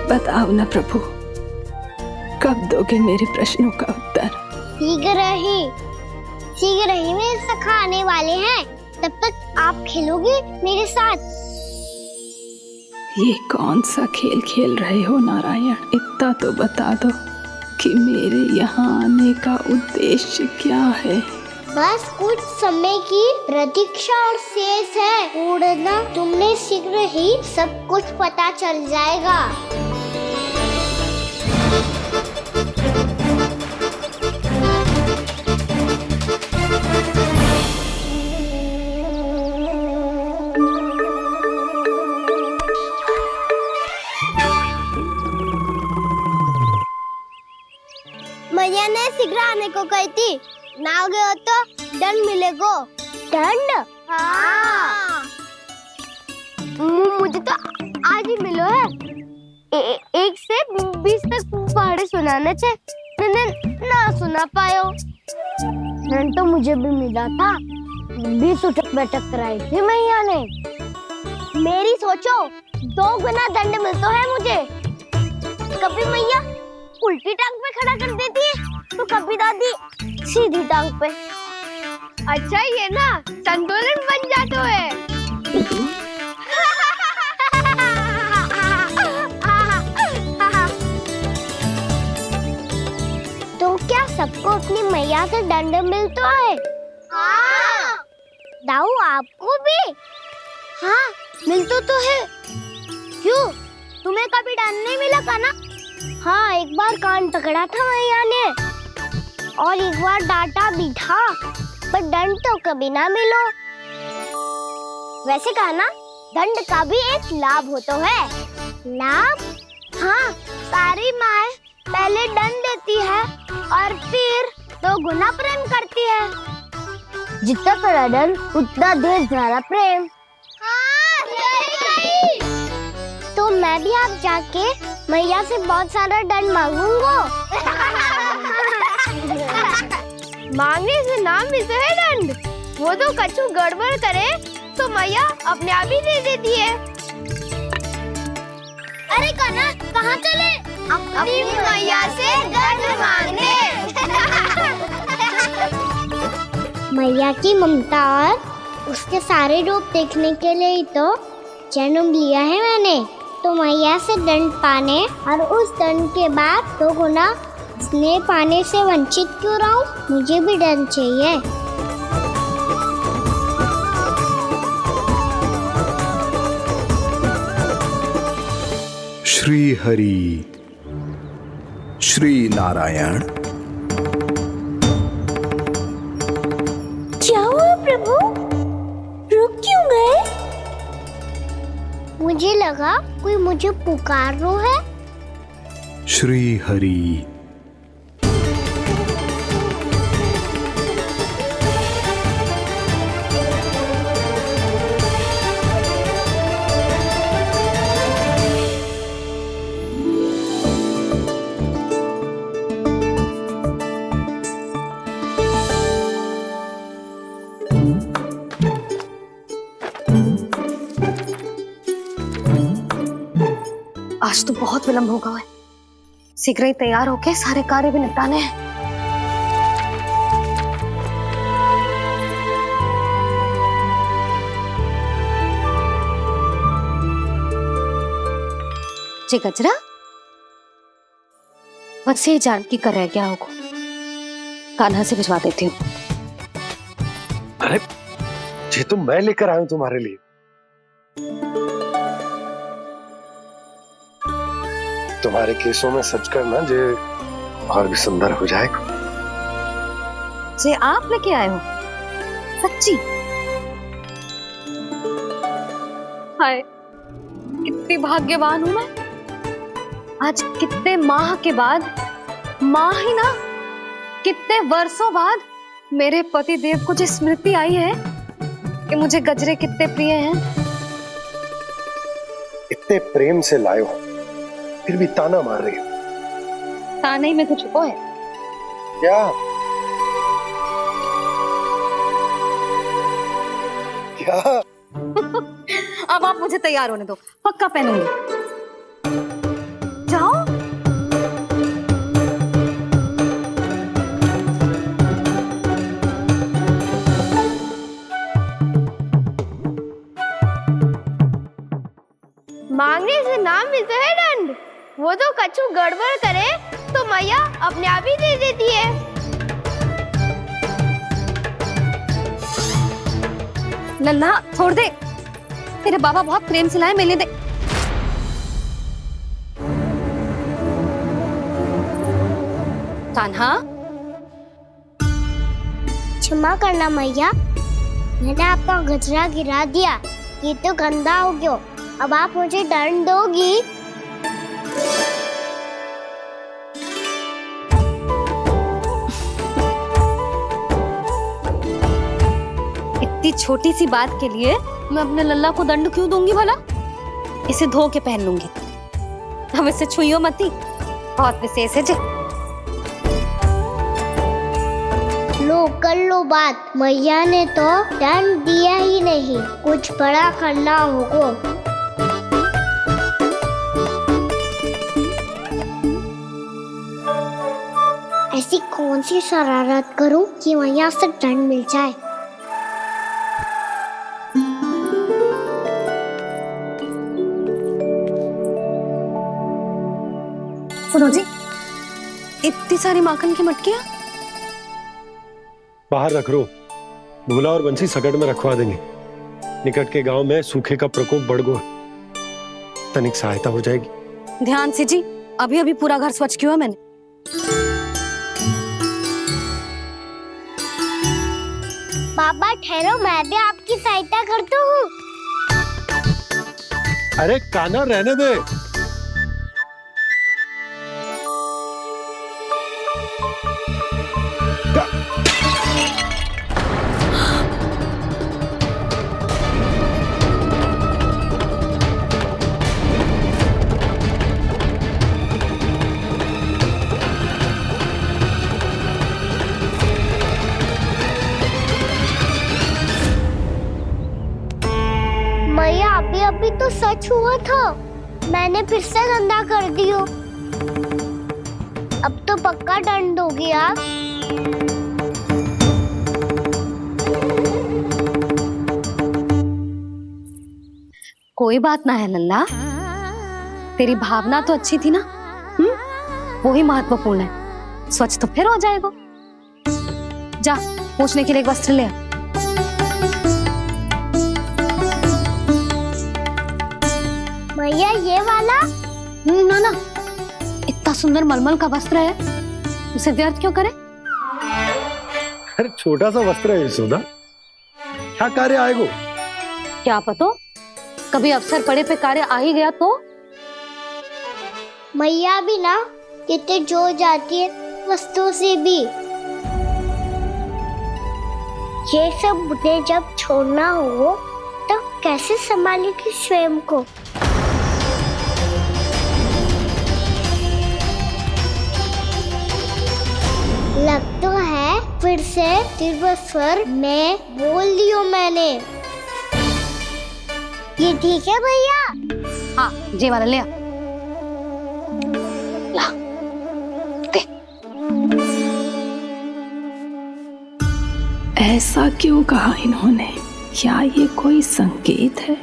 बताओ ना प्रभु, कब दोगे मेरे प्रश्नों का उत्तर? शीघ्र ही मेरे सखा आने वाले हैं, तब तक आप खेलोगे मेरे साथ। ये कौन सा खेल खेल रहे हो नारायण? इतना तो बता दो कि मेरे यहाँ आने का उद्देश्य क्या है? बस कुछ समय की प्रतीक्षा और शेष है। उड़ना तुमने शीघ्र ही सब कुछ पता चल जाएगा। मैया ने शीघ्र आने को कही थी, ना आ गए हो तो दंड मिलेगा। दंड? हाँ। मुझे तो आज ही मिलो है। 1 से 20 तक पहाड़े सुनाने थे, मैंने ना सुना पायो। दंड तो मुझे भी मिला था, 20 उठक बैठक कराई थी मैया ने। मेरी सोचो 2 गुना दंड मिलता है मुझे। कभी मैया उल्टी टांग पे खड़ा कर देती है, तो कभी दादी सीधी टांग पे। अच्छा ये ना संतुलन बन जाता है। तो क्या सबको अपनी मैया से दंड मिलता है? हाँ। दाऊ आपको भी? हाँ मिलता तो है। क्यों, तुम्हें कभी दंड नहीं मिला का ना? हाँ, एक बार कान पकड़ा था मैया ने और एक बार डांटा भी था, पर दंड तो कभी ना मिलो। वैसे कहा ना, दंड का भी एक लाभ होता है। लाभ? हाँ, सारी माँ पहले दंड देती है और फिर 2 गुना प्रेम करती है। जितना बड़ा दंड उतना देर सारा प्रेम। हाँ, सही। तो मैं भी आप जाके मैया से बहुत सारा दंड मांगूंगा। मांगने से ना मिलता है दंड, वो तो कछु गड़बड़ करे तो मैया अपने आप ही दे देती है। अरे कना, कहाँ चले? अपनी मैया से दंड मांगने। मैया की ममता और उसके सारे रूप देखने के लिए ही तो जन्म लिया है मैंने। तो मैया से दंड पाने और उस दंड के बाद 2 गुना स्नेह पाने से वंचित क्यों रहूं? मुझे भी दंड चाहिए। श्री हरि, श्री नारायण। क्या हुआ प्रभु? रुक क्यों गए? मुझे लगा कोई मुझे पुकार रहा है। श्री हरि। आज तो बहुत विलंब होगा है। शीघ्र ही तैयार होके सारे कार्य भी निपटाने हैं। जी गजरा, बस ये जानकी कर रह गया होगा, कान्हा से भिजवा देती हूँ। अरे ये तो मैं लेकर आया हूं तुम्हारे लिए। तुम्हारे केसों में सच करना जे और भी सुंदर हो जाएगा। जे आप लेके आए हो? सच्ची? हाय, कितनी भाग्यवान हूं मैं। आज कितने माह के बाद, माह ही ना, कितने वर्षों बाद मेरे पति देव को जो स्मृति आई है कि मुझे गजरे कितने प्रिय हैं। इतने प्रेम से लाए हो, फिर भी ताना मार रही हो। ताने में कुछ छुपो है क्या? क्या? अब आप मुझे तैयार होने दो, पक्का पहनूंगी। नाम ही तो है दंड। वो तो कछु गड़बड़ करे तो मैया अपने आप ही दे देती है। लल्ला छोड़ दे, तेरे बाबा बहुत प्रेम से लाए, मिलने दे। कान्हा, क्षमा करना मैया, मैंने आपका गजरा गिरा दिया, ये तो गंदा हो गया। अब आप मुझे दंड दोगी? इतनी छोटी सी बात के लिए मैं अपने लल्ला को दंड क्यों दूंगी भला? इसे धो के पहन लूंगी। अब इसे छुइयो मती, बहुत विशेष है जी। लो कर लो बात, मैया ने तो दंड दिया ही नहीं, कुछ बड़ा करना होगा। ऐसी कौन सी शरारत करूं कि मैया से दंड मिल जाए? सुनो जी, इतनी सारी माखन की मटकियां बाहर रख रो, भूला और बंसी सकट में रखवा देंगे। निकट के गांव में सूखे का प्रकोप बढ़ गया, तनिक सहायता हो जाएगी। ध्यान से जी, अभी अभी पूरा घर स्वच्छ किया मैंने। पापा ठहरो, मैं भी आपकी सहायता करता हूँ। अरे कान्हा रहने दे। मैया अभी अभी तो सच हुआ था, मैंने फिर से गंदा कर दियो। अब तो पक्का दंड दोगी आप। कोई बात ना है लल्ला, तेरी भावना तो अच्छी थी ना, वो ही महत्वपूर्ण है। स्वच्छ तो फिर हो जाएगा। जा, पोंछने के लिए एक वस्त्र ले आ। मैया ये वाला? ना ना, इतना सुंदर मलमल का वस्त्र है, उसे व्यर्थ क्यों करे? अरे छोटा सा वस्त्र है यशोदा, क्या कार्य आएगो? क्या पता, कभी अवसर पड़े पे कार्य आ ही गया तो। मैया भी ना कितने जो जाती है वस्तुओं से भी। ये सब मुझे जब छोड़ना हो तो कैसे संभालेगी स्वयं को? लग तो है फिर से तीव्र स्वर में बोल दियो मैंने। ये ठीक है भैया? हाँ, ये वाला ले आ। ला, दे। ऐसा क्यों कहा इन्होंने? क्या ये कोई संकेत है?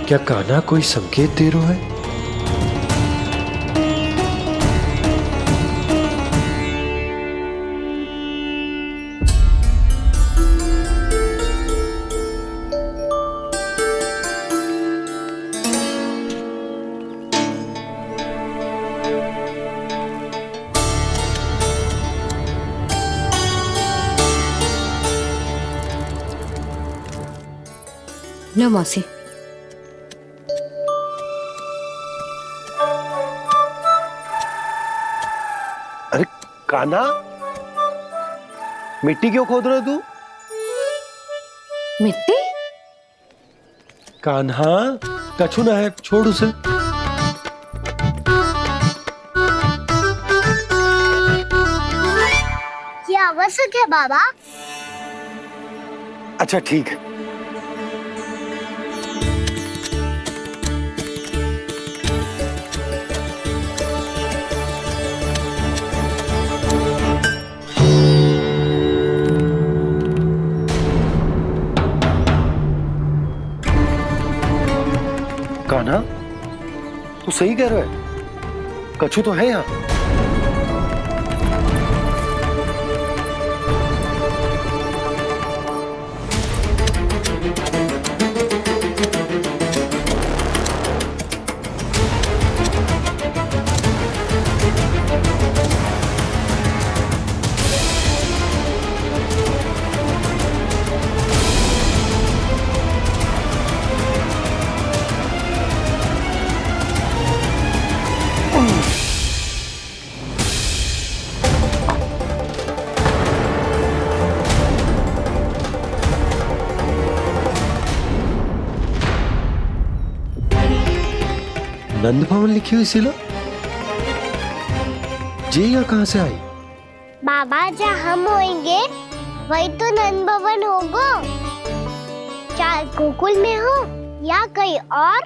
क्या कान्हा कोई संकेत दे रहा है? लो मौसी। अरे कान्हा, मिट्टी क्यों खोद रहे तू? मिट्टी? कान्हा, कछु ना है, छोड़ उसे। ये आवश्यक है बाबा। अच्छा ठीक है। कान्हा, तू सही कह रहा है, कछु तो है यहाँ। नंद भवन लिखी हुई सिला, जी यहाँ कहाँ से आई? बाबा जहाँ हम होंगे वही तो नंद भवन होगा। चाहे गोकुल में हो या कहीं और।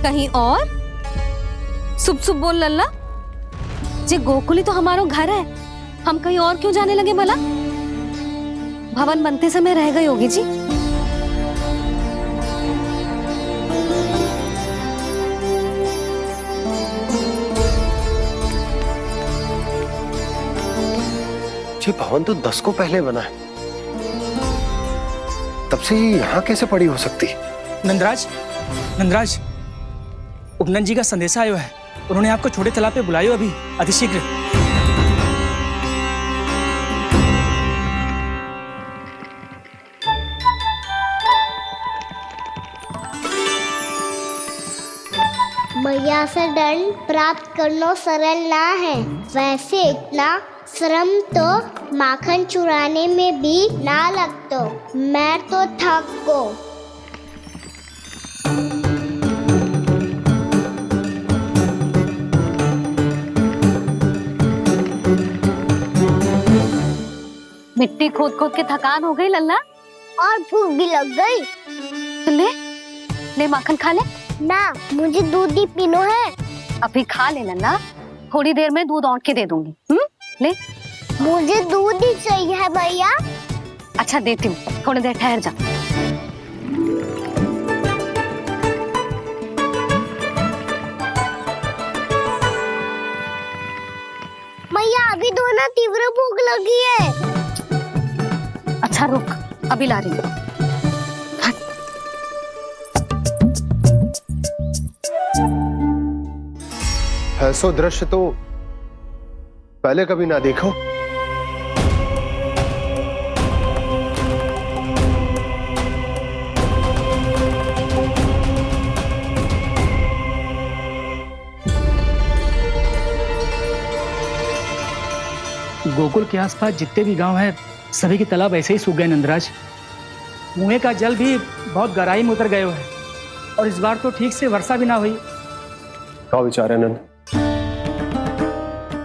कहीं और? सुब सुब बोल लल्ला, जे गोकुली तो हमारा घर है, हम कहीं और क्यों जाने लगे भला? भवन बनते समय रह गई होगी जी। ये भवन तो 10 को पहले बना है, तब से ही यहाँ कैसे पड़ी हो सकती? नंदराज, नंदराज, उपनंद जी का संदेशा आयो है। उन्होंने आपको छोटे तालाब पे बुलायो अभी अतिशीघ्र। मैया से दंड प्राप्त करना सरल ना है। वैसे इतना श्रम तो माखन चुराने में भी ना लगतो। मैं तो थक को। मिट्टी खोद खोद के थकान हो गई लल्ला, और भूख भी लग गई। तो ले ले माखन खा ले। ना, मुझे दूध ही पीनो है। अभी खा ले लल्ला, थोड़ी देर में दूध औंट के दे दूंगी। ले। मुझे दूध ही चाहिए है भैया। अच्छा देती हूँ, थोड़ी देर ठहर जा। मैया अभी दो ना, तीव्र भूख लगी है। अच्छा रुक, अभी ला रही हूँ। ऐसा दृश्य तो पहले कभी ना देखो। गोकुल के आसपास जितने भी गांव हैं, सभी के तालाब ऐसे ही सूख गए नंदराज। कुएं का जल भी बहुत गहराई में उतर गए है, और इस बार तो ठीक से वर्षा भी ना हुई। क्या विचार है नंद?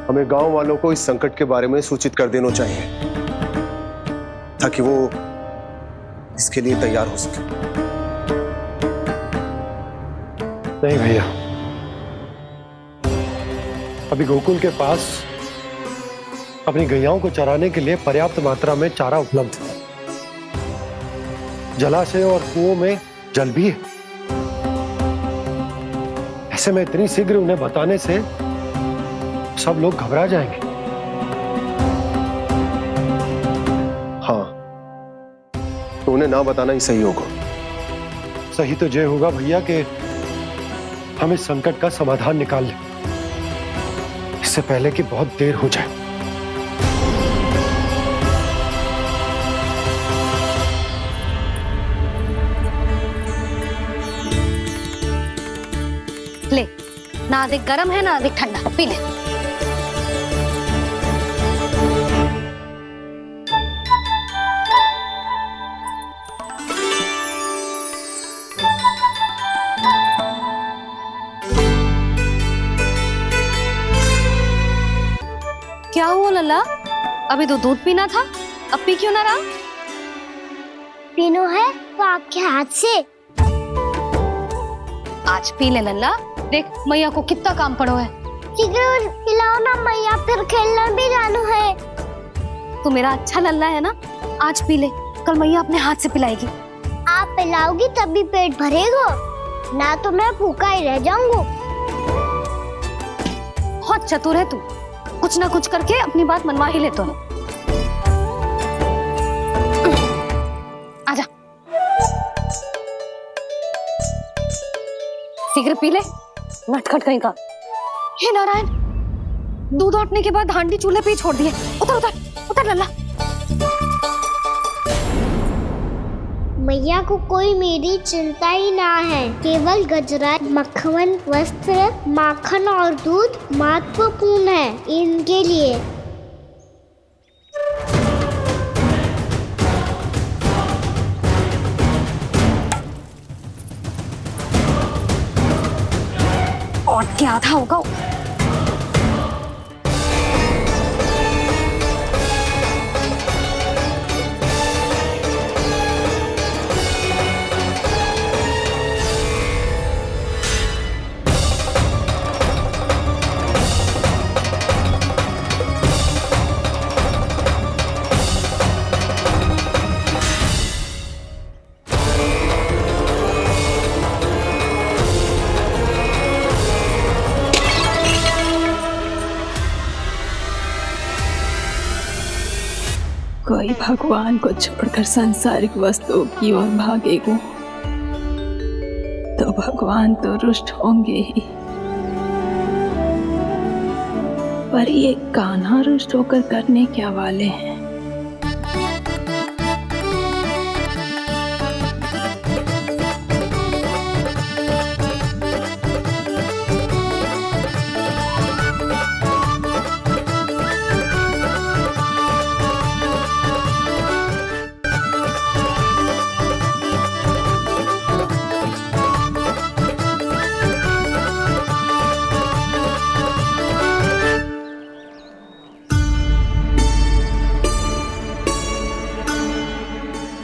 हमें गांव वालों को इस संकट के बारे में सूचित कर देना चाहिए, ताकि वो इसके लिए तैयार हो सके। नहीं भैया, अभी गोकुल के पास अपनी गैयाओं को चराने के लिए पर्याप्त मात्रा में चारा उपलब्ध है। जलाशय और कुओं में जल भी है। ऐसे में इतनी शीघ्र उन्हें बताने से सब लोग घबरा जाएंगे। हाँ, तो उन्हें ना बताना ही सही होगा। सही तो ये होगा भैया कि हम इस संकट का समाधान निकाल लें, इससे पहले कि बहुत देर हो जाए। ले, ना अधिक गर्म है ना अधिक ठंडा, पी ले। क्या हुआ लल्ला? अभी तो दूध पीना था, अब पी क्यों ना रहा? पीनो है तो आपके हाथ से। आज पी ले लल्ला, देख मैया को कितना काम पड़ो है। शीघ्र पिलाओ ना मैया, फिर खेलना भी जानो है। तू मेरा अच्छा लल्ला है ना, आज पी ले, कल मैया अपने हाथ से पिलाएगी। आप पिलाओगी तभी पेट भरेगा। ना तो मैं भूखा ही रह जाऊंगा। बहुत चतुर है तू, कुछ ना कुछ करके अपनी बात मनवा ही लेता है। आजा, शीघ्र पी ले, नटखट कहीं का। हे नारायण, दूध औटने के बाद हांडी चूल्हे पे ही छोड़ दिए। उतर उतर उतर लल्ला। मैया को कोई मेरी चिंता ही ना है। केवल गजरा, मक्खन, वस्त्र, माखन और दूध महत्वपूर्ण है इनके लिए। और क्या था होगा। कोई भगवान को छोड़कर सांसारिक वस्तुओं की ओर भागेगा तो भगवान तो रुष्ट होंगे ही, पर ये कान्हा रुष्ट होकर करने क्या वाले हैं।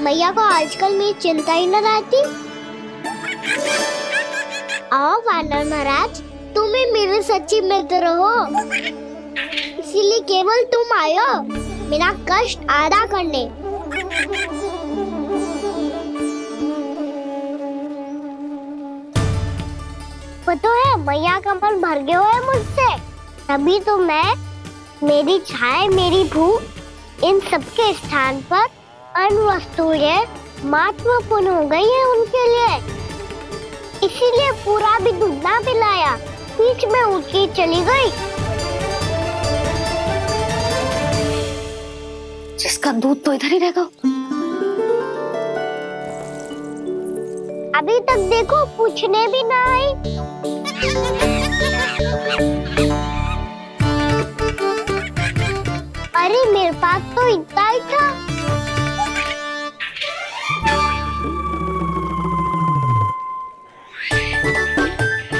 मैया को आजकल मेरी चिंता ही न रहती। आओ वानर महाराज, तुम ही मेरे सच्ची मित्र हो, इसीलिए केवल तुम आयो मेरा कष्ट आधा करने। पता है मैया का मन भर गया है मुझसे, तभी तो मैं, मेरी छाया, मेरी भूख, इन सबके स्थान पर अन्य वस्तुएं महत्वपूर्ण हो गई है उनके लिए। इसीलिए पूरा भी दूध ना पिलाया, बीच में उठ के चली गई। जिसका दूध तो इधर ही रहेगा। अभी तक देखो पूछने भी ना आई। अरे मेरे पास तो इतना ही था।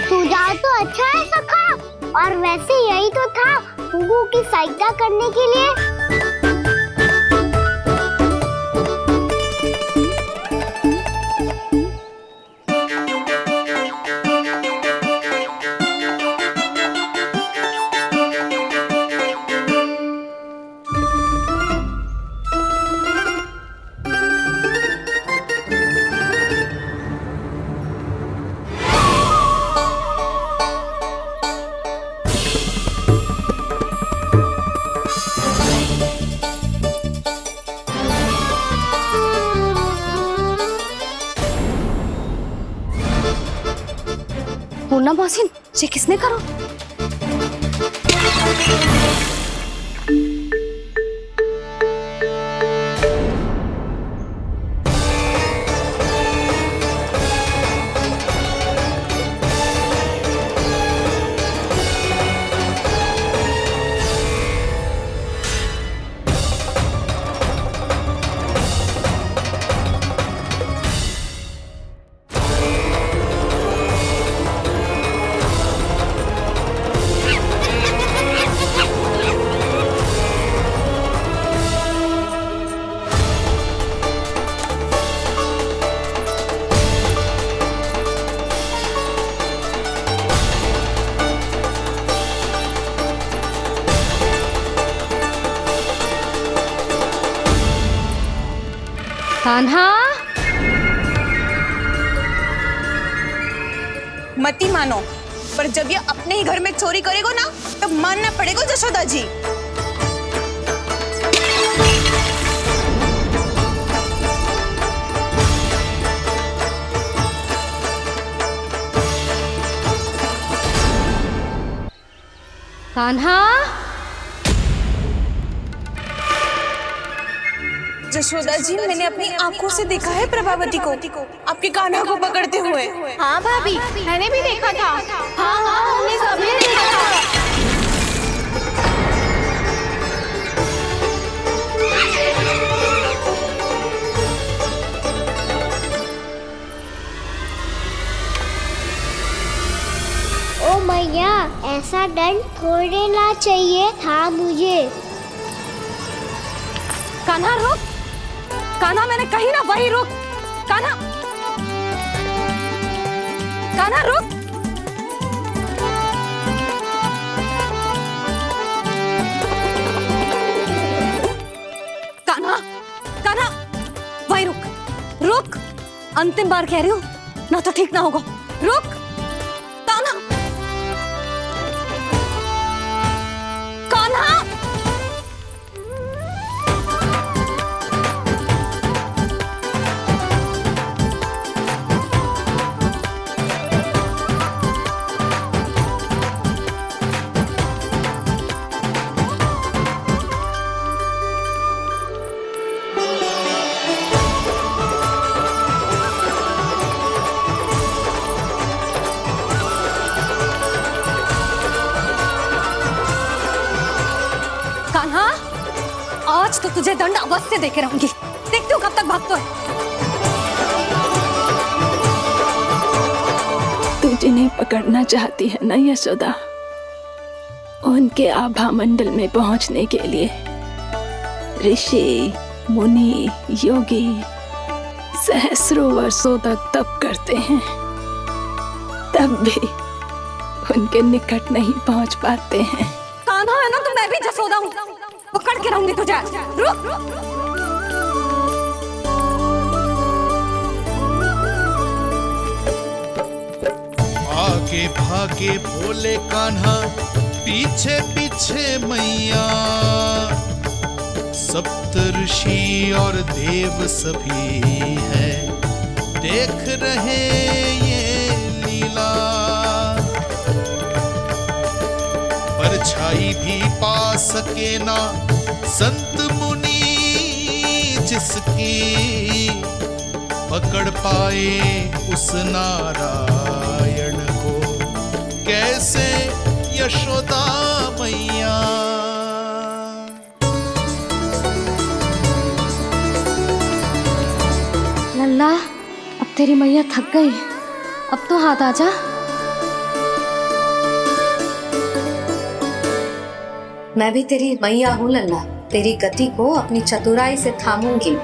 सुझाव तो अच्छा है सखा, और वैसे यही तो था गुगु की सहायता करने के लिए। पूर्णा मौसी, ये किसने करो? कान्हा, मत ही मानो, पर जब ये अपने ही घर में चोरी करेगा ना तब मानना पड़ेगा जशोदा जी। कान्हा, जशोदा जी, मैंने अपनी आंखों से देखा है प्रभावती को आपके कान्हा को पकड़ते हुए। हाँ भाभी, मैंने भी देखा था। हाँ हाँ, हमने सबने देखा था। ओ मैया, ऐसा दंड थोड़े ना चाहिए था मुझे। कान्हा रुक, कान्हा मैंने कही ना वही रुक। कान्हा, कान्हा रुक। कान्हा, कान्हा वही रुक, रुक। अंतिम बार कह रही हूँ, ना तो ठीक ना होगा। रुक कान्हा, कान्हा। कान्हा, आज तो तुझे दंड अवश्य देके रहूंगी। देखती हूँ कब तक भागता है। तू जिन्हें पकड़ना चाहती है ना यशोदा, उनके आभा मंडल में पहुंचने के लिए ऋषि, मुनि, योगी सहस्रों वर्षों तक तप करते हैं, तब भी उनके निकट नहीं पहुंच पाते हैं। कान्हा है ना, तो मैं भी जसोदा हूँ, पकड़ के रहूंगी तुझे। रुक। आगे भागे भोले कान्हा, पीछे पीछे मैया, सप्तऋषि और देव सभी है देख रहे ये लीला। परछाई भी पा सके ना संत मुनि जिसकी, पकड़ पाए उस नारायण को कैसे यशोदा मैया। लल्ला, अब तेरी मैया थक गई, अब तो हाथ आजा। मैं भी तेरी मैया हूँ लल्ला, तेरी गति को अपनी चतुराई से थामूंगी।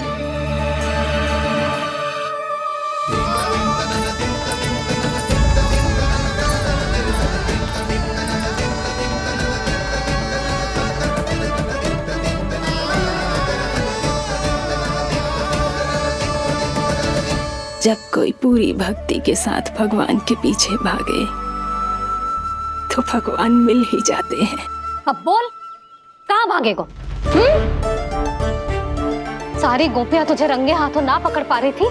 जब कोई पूरी भक्ति के साथ भगवान के पीछे भागे तो भगवान मिल ही जाते हैं। अब बोल, कहाँ भागेगा? सारी गोपियां तुझे रंगे हाथों ना पकड़ पा रही थी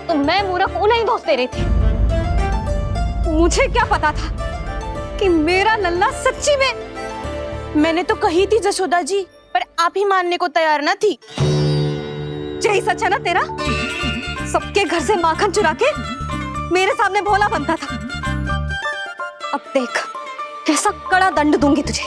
तो मैं मूर्ख उन्हें ही दोष दे रही थी। मुझे क्या पता था कि मेरा लल्ला सच्ची में। मैंने तो कही थी जशोदा जी, पर आप ही मानने को तैयार न थी। यही सच है ना तेरा? सबके घर से माखन चुरा के मेरे सामने भोला बनता था। अब देख कैसा कड़ा दंड दूंगी तुझे।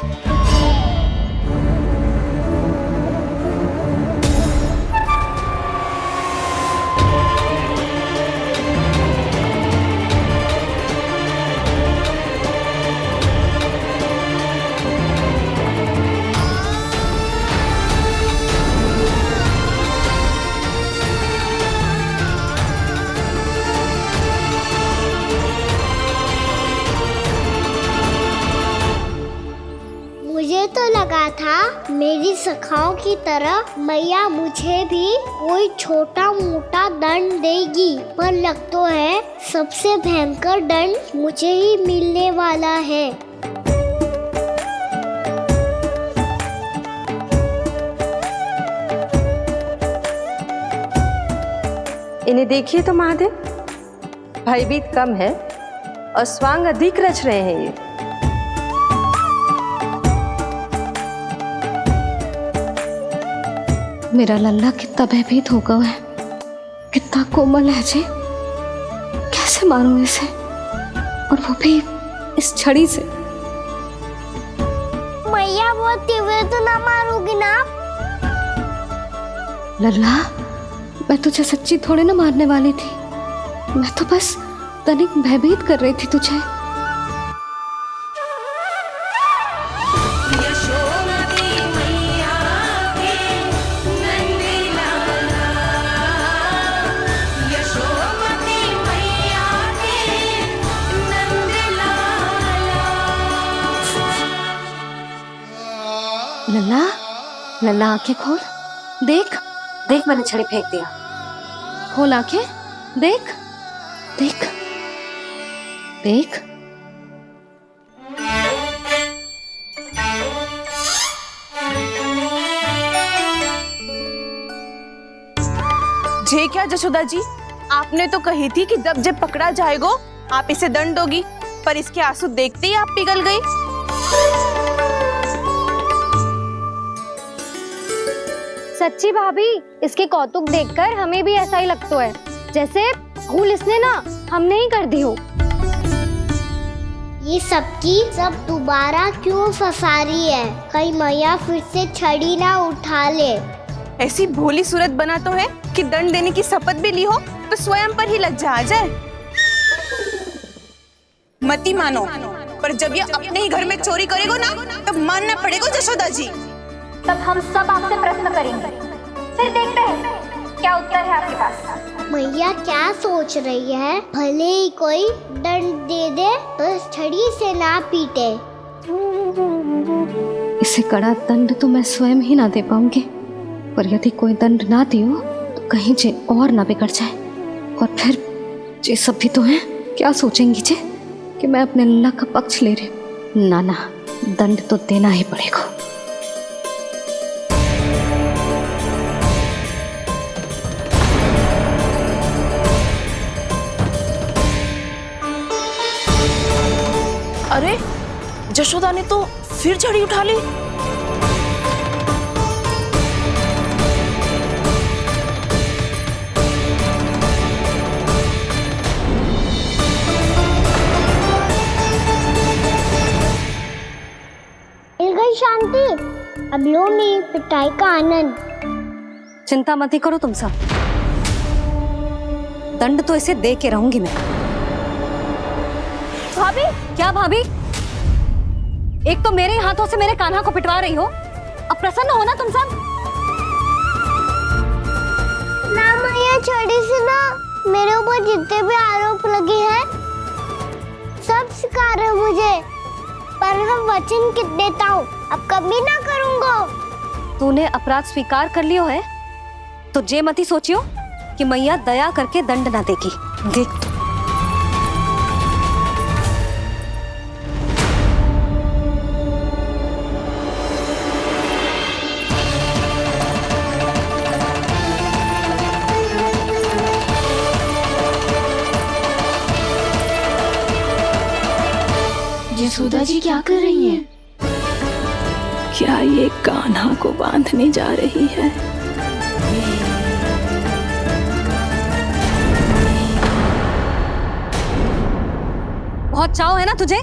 मेरी सखाओं की तरह मैया मुझे भी कोई छोटा मोटा दंड देगी, पर लग तो है सबसे भयंकर दंड मुझे ही मिलने वाला है। इन्हें देखिए तो महादेव, भयभीत कम है और स्वांग अधिक रच रहे हैं ये। मेरा लल्ला कितना भयभीत हो गया है, कितना कोमल है जी। कैसे मारूं इसे, और वो भी इस छड़ी से। मैया बहुत तीव्र तो ना मारोगी ना? लल्ला, मैं तुझे सच्ची थोड़े ना मारने वाली थी, मैं तो बस तनिक भयभीत कर रही थी तुझे। लल्ला, लल्ला आंखें खोल, देख देख मैंने छड़ी फेंक दिया। खोल आंखें, देख देख देख। जे क्या जशोदा जी, आपने तो कही थी कि जब जब पकड़ा जाएगा आप इसे दंड दोगी, पर इसके आंसू देखते ही आप पिघल गई। सच्ची भाभी, इसके कौतुक देखकर हमें भी ऐसा ही लगता है, जैसे भूल इसने ना हमने ही कर दी हो। ये सबकी सब दोबारा क्यों फंसा रही है? कहीं मैया फिर से छड़ी ना उठा ले। ऐसी भोली सूरत बना तो है कि दंड देने की शपथ भी ली हो तो स्वयं पर ही लग जा जाए। मती मानो, पर जब ये अपने ही घर में चोरी करेगो ना, तब मानना पड़ेगा जशोदा जी। तब हम सब आपसे प्रश्न करेंगे, फिर देखते हैं क्या उत्तर है आपके पास। मैया क्या सोच रही है? भले ही कोई दंड दे दे तो इस छड़ी से ना पीटे। इसे कड़ा दंड तो मैं स्वयं ही ना दे पाऊंगी, पर यदि कोई दंड ना दियो तो कहीं जे और ना बिगड़ जाए, और फिर जे सब भी तो हैं, क्या सोचेंगी जे कि मैं अपने लल्ला का पक्ष ले रही हूँ। ना ना, दंड तो देना ही पड़ेगा। अरे जशोदा ने तो फिर छड़ी उठा ली। मिल गई शांति, अब लो मेरी पिटाई का आनंद। चिंता मत ही करो तुम सब, दंड तो इसे दे के रहूंगी मैं। भाभी, क्या भाभी? एक तो मेरे हाथों से मेरे कान्हा को पिटवा रही हो, अब प्रसन्न हो ना तुम सब? ना मैया, छड़ी से ना मेरे ऊपर जितने भी आरोप लगे हैं सब स्वीकार है मुझे, पर हम वचन कित देता हूँ, अब कभी ना करूँगा। तूने अपराध स्वीकार कर लियो है तो जे मती सोचियो कि मैया दया करके दंड ना देगी। देख तू। यशोदा जी क्या कर रही हैं? क्या ये कान्हा को बांधने जा रही है? बहुत चाव है ना तुझे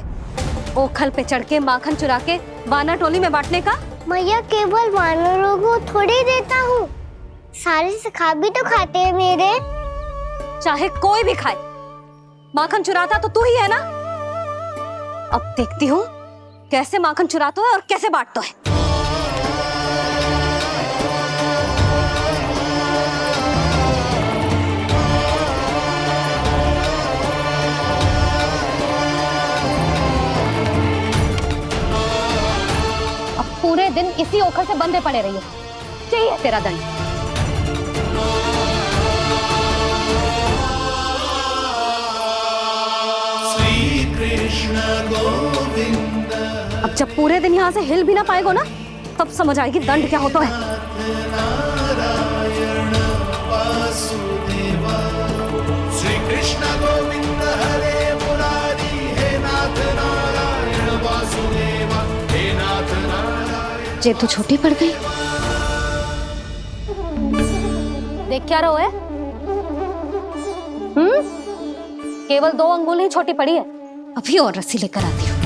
ओखल पे चढ़ के माखन चुरा के वानर टोली में बांटने का? मैया, केवल वानरों को थोड़ी देता हूँ, सारे सखा भी तो खाते हैं मेरे। चाहे कोई भी खाए, माखन चुराता तो तू ही है ना। अब देखती हूँ कैसे माखन चुराता है और कैसे बांटता है। अब पूरे दिन इसी पोखर से बंधे पड़े रहिए। चाहिए तेरा दंड। श्री कृष्ण गोविंद अब जब पूरे दिन यहाँ से हिल भी ना पाएगो ना, तब समझ आएगी दंड क्या होता है। नारायण वासुदेव श्री कृष्ण गोविंद हरे मुरारी हे नाथ नारायण वासुदेव हे नाथ नारायण। जेब तो छोटी पड़ गई। देख क्या रहो है? केवल 2 अंगुल ही छोटी पड़ी है। अभी और रस्सी लेकर आती हूँ।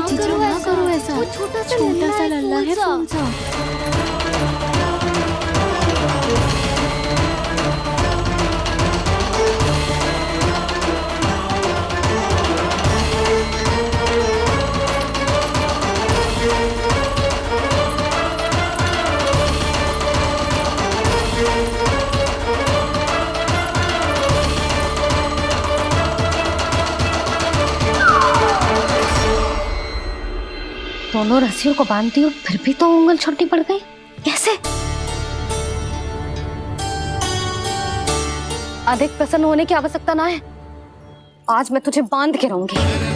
जीजू ना करो ऐसा। छोटा सा लल्ला है कौन सा? दोनों रस्सियों को बांधती हूँ, फिर भी तो उंगल छोटी पड़ गई। कैसे? अधिक प्रसन्न होने की आवश्यकता ना है। आज मैं तुझे बांध के रहूंगी।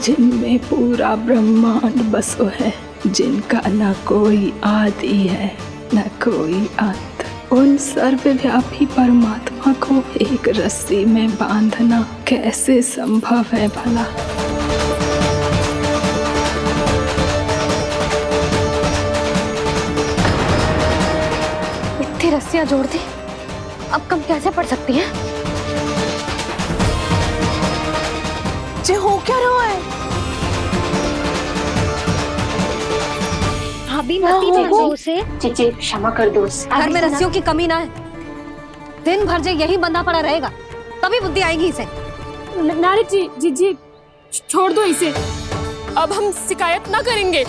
जिनमें पूरा ब्रह्मांड बसो है, जिनका न कोई आदि है न कोई अंत, उन सर्वव्यापी परमात्मा को एक रस्सी में बांधना कैसे संभव है भला? इतनी रस्सियां जोड़ दी, अब कम कैसे पड़ सकती हैं? जे हो क्या रहा है? भाभी उसे क्षमा कर दो। घर में रस्सियों की कमी ना है। दिन भर जो यही बंधा पड़ा रहेगा, तभी बुद्धि आएगी इसे। नारी जी छोड़ दो इसे। अब हम शिकायत ना करेंगे।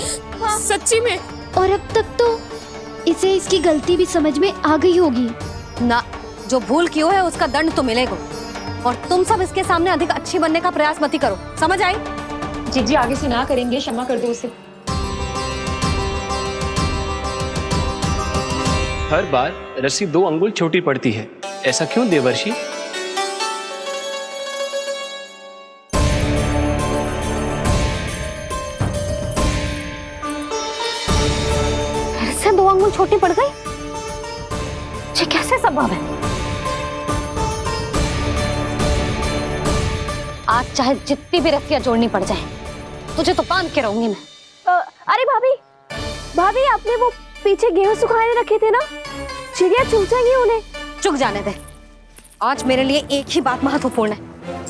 सच्ची में। और अब तक तो इसे इसकी गलती भी समझ में आ गई होगी ना। जो भूल की है उसका दंड तो मिलेगा। और तुम सब इसके सामने अधिक अच्छी बनने का प्रयास मत करो। समझ आई? जी आगे से ना करेंगे। क्षमा कर दो उसे। हर बार रस्सी 2 अंगुल छोटी पड़ती है, ऐसा क्यों देवर्षि? फिर से 2 अंगुल छोटी पड़ गई? ये कैसे संभव है? आज चाहे जितनी भी रस्सियां जोड़नी पड़ जाए, तुझे तो बांध के रहूंगी मैं। अरे भाभी आपने वो पीछे गेहूं सुखाए रखे थे ना, चिड़िया चुग जाएंगी उन्हें। चुग जाने दे। आज मेरे लिए एक ही बात महत्वपूर्ण है,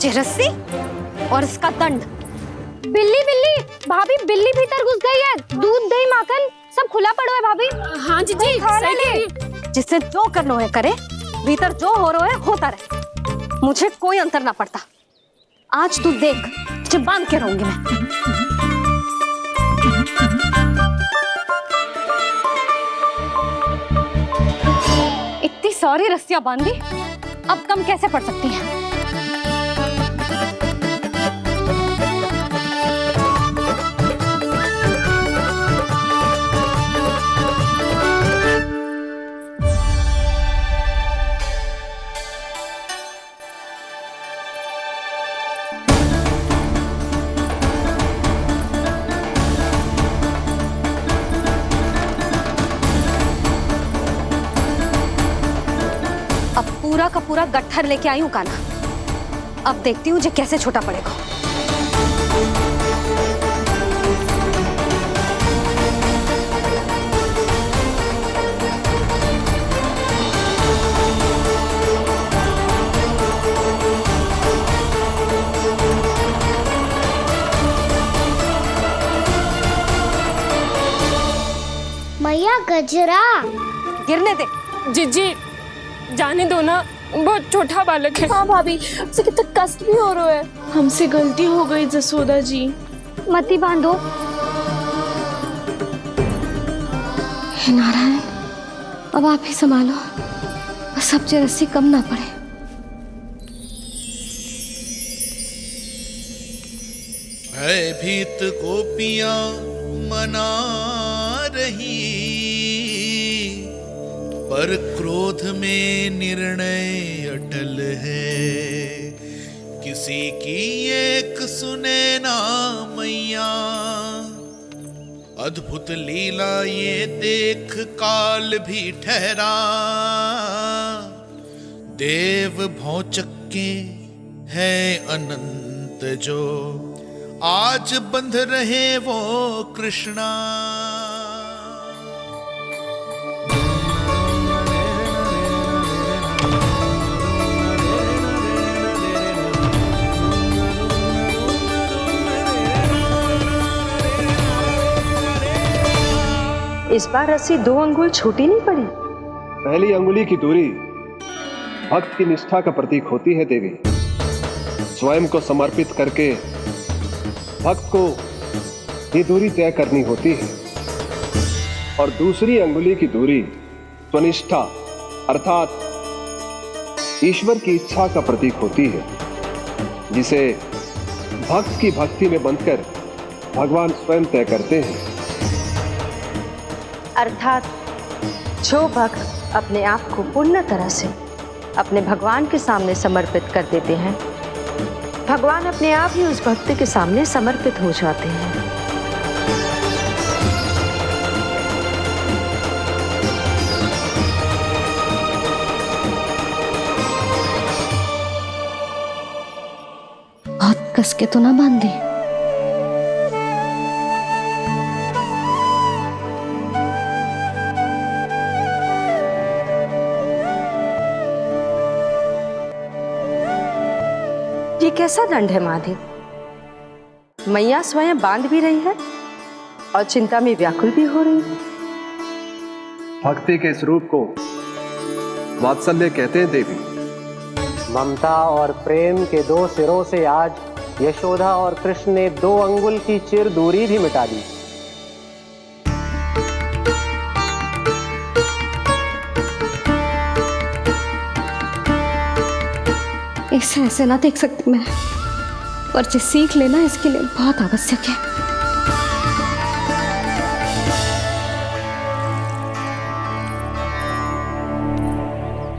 ये रस्सी और इसका दंड। बिल्ली भाभी, बिल्ली भीतर घुस गई है। दूध दही माखन सब खुला पड़ा है भाभी। हाँ जी सही कह रही है। जिससे जो करना है करे, भीतर जो हो रहा है होता रहे, मुझे कोई अंतर ना पड़ता। आज तू देख, तुझे बांध के रहूंगी मैं। इतनी सारी रस्सियां बांधी, अब कम कैसे पड़ सकती हैं? पूरा का पूरा गट्ठर लेके आई हूँ काना। अब देखती हूँ जे कैसे छोटा पड़ेगा। गजरा। गिरने दे। जीजी जाने दो ना, बहुत छोटा बालक है। हाँ भाभी, उसे कितना कष्ट भी हो रहा है। हमसे गलती हो गई जसोदा जी। मती बांधो। हे नारायण, अब आप ही संभालो, बस अब जे रस्सी कम ना पड़े। भयभीत गोपियां मना रही, पर क्रोध में निर्णय अटल है। किसी की एक सुने ना मैया, अद्भुत लीला ये देख काल भी ठहरा। देव भौचक्के है अनंत जो, आज बंध रहे वो कृष्णा। इस बार रस्सी 2 अंगुल छोटी नहीं पड़ी। पहली अंगुली की दूरी भक्त की निष्ठा का प्रतीक होती है देवी। स्वयं को समर्पित करके भक्त को ये दूरी तय करनी होती है, और दूसरी अंगुली की दूरी स्वनिष्ठा अर्थात ईश्वर की इच्छा का प्रतीक होती है, जिसे भक्त की भक्ति में बंधकर भगवान स्वयं तय करते हैं। अर्थात जो भक्त अपने आप को पूर्ण तरह से अपने भगवान के सामने समर्पित कर देते हैं, भगवान अपने आप ही उस भक्त के सामने समर्पित हो जाते हैं। बहुत कस के तो ना बांधे। ये कैसा दंड है महादेव? मैया स्वयं बांध भी रही है और चिंता में व्याकुल भी हो रही है। भक्ति के इस रूप को वात्सल्य कहते हैं देवी। ममता और प्रेम के 2 सिरों से आज यशोदा और कृष्ण ने 2 अंगुल की चिर दूरी भी मिटा दी। इसे ऐसे ना देख सकती मैं, पर जो सीख लेना इसके लिए बहुत आवश्यक है।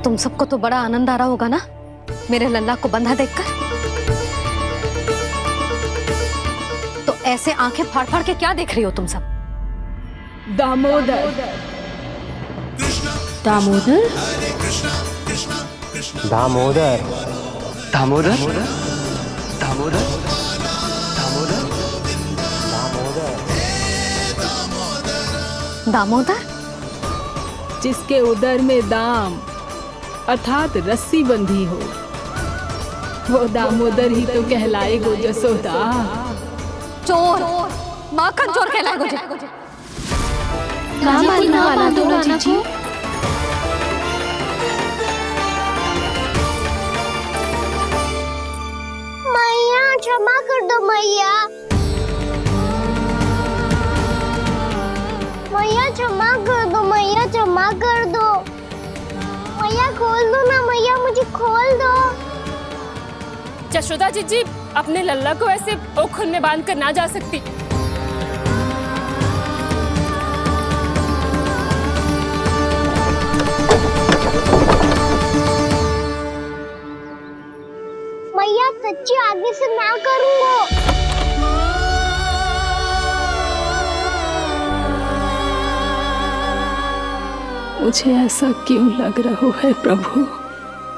तुम सबको तो बड़ा आनंद आ रहा होगा ना मेरे लल्ला को बंधा देखकर। तो ऐसे आंखें फाड़ फाड़ के क्या देख रही हो तुम सब? दामोदर। दामोदर? दामोदर। दामोदर? दामोदर? दामोदर? जिसके उदर में दाम अर्थात रस्सी बंधी हो, वो दामोदर ही तो कहलाएगो जसोदा। चोर, माखन चोर कहलाएगो जे। ना माना दोनों जीजी। मैया क्षमा कर दो मैया। मैया क्षमा कर दो, मैया क्षमा कर दो। मैया खोल दो ना मैया, मुझे खोल दो। जशोदा जीजी अपने लल्ला को ऐसे ओखल में बांध कर ना जा सकती। मैया सच्ची आगे से ना करूंगा। मुझे ऐसा क्यों लग रहा है प्रभु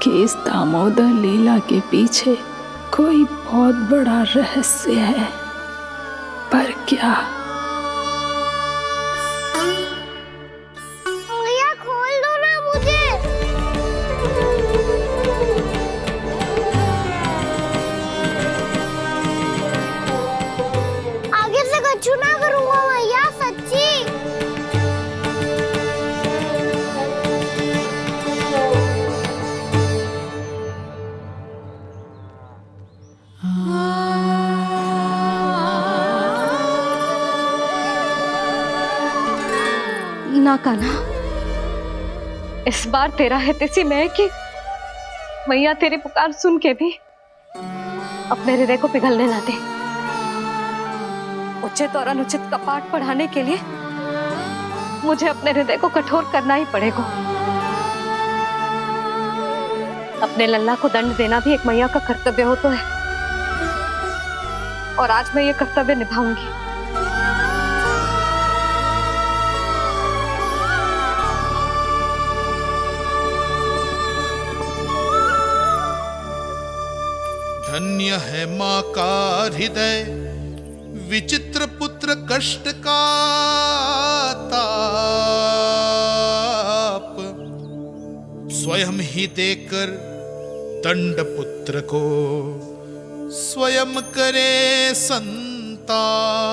कि इस दामोदर लीला के पीछे कोई बहुत बड़ा रहस्य है, पर क्या? मैया खोल दो ना मुझे। आगे से कछु ना करूंगा मैया, सच्ची। ना कान्हा, इस बार तेरा हित इसी में है कि मैया तेरी पुकार सुन के भी अपने हृदय को पिघलने ना दे। उचित और अनुचित का पाठ पढ़ाने के लिए मुझे अपने हृदय को कठोर करना ही पड़ेगा। अपने लल्ला को दंड देना भी एक मैया का कर्तव्य हो तो है, और आज मैं ये कर्तव्य निभाऊंगी। धन्य है माँ का हृदय, विचित्र पुत्र कष्ट का ताप, स्वयं ही देकर दंड पुत्र को स्वयं करे संताप।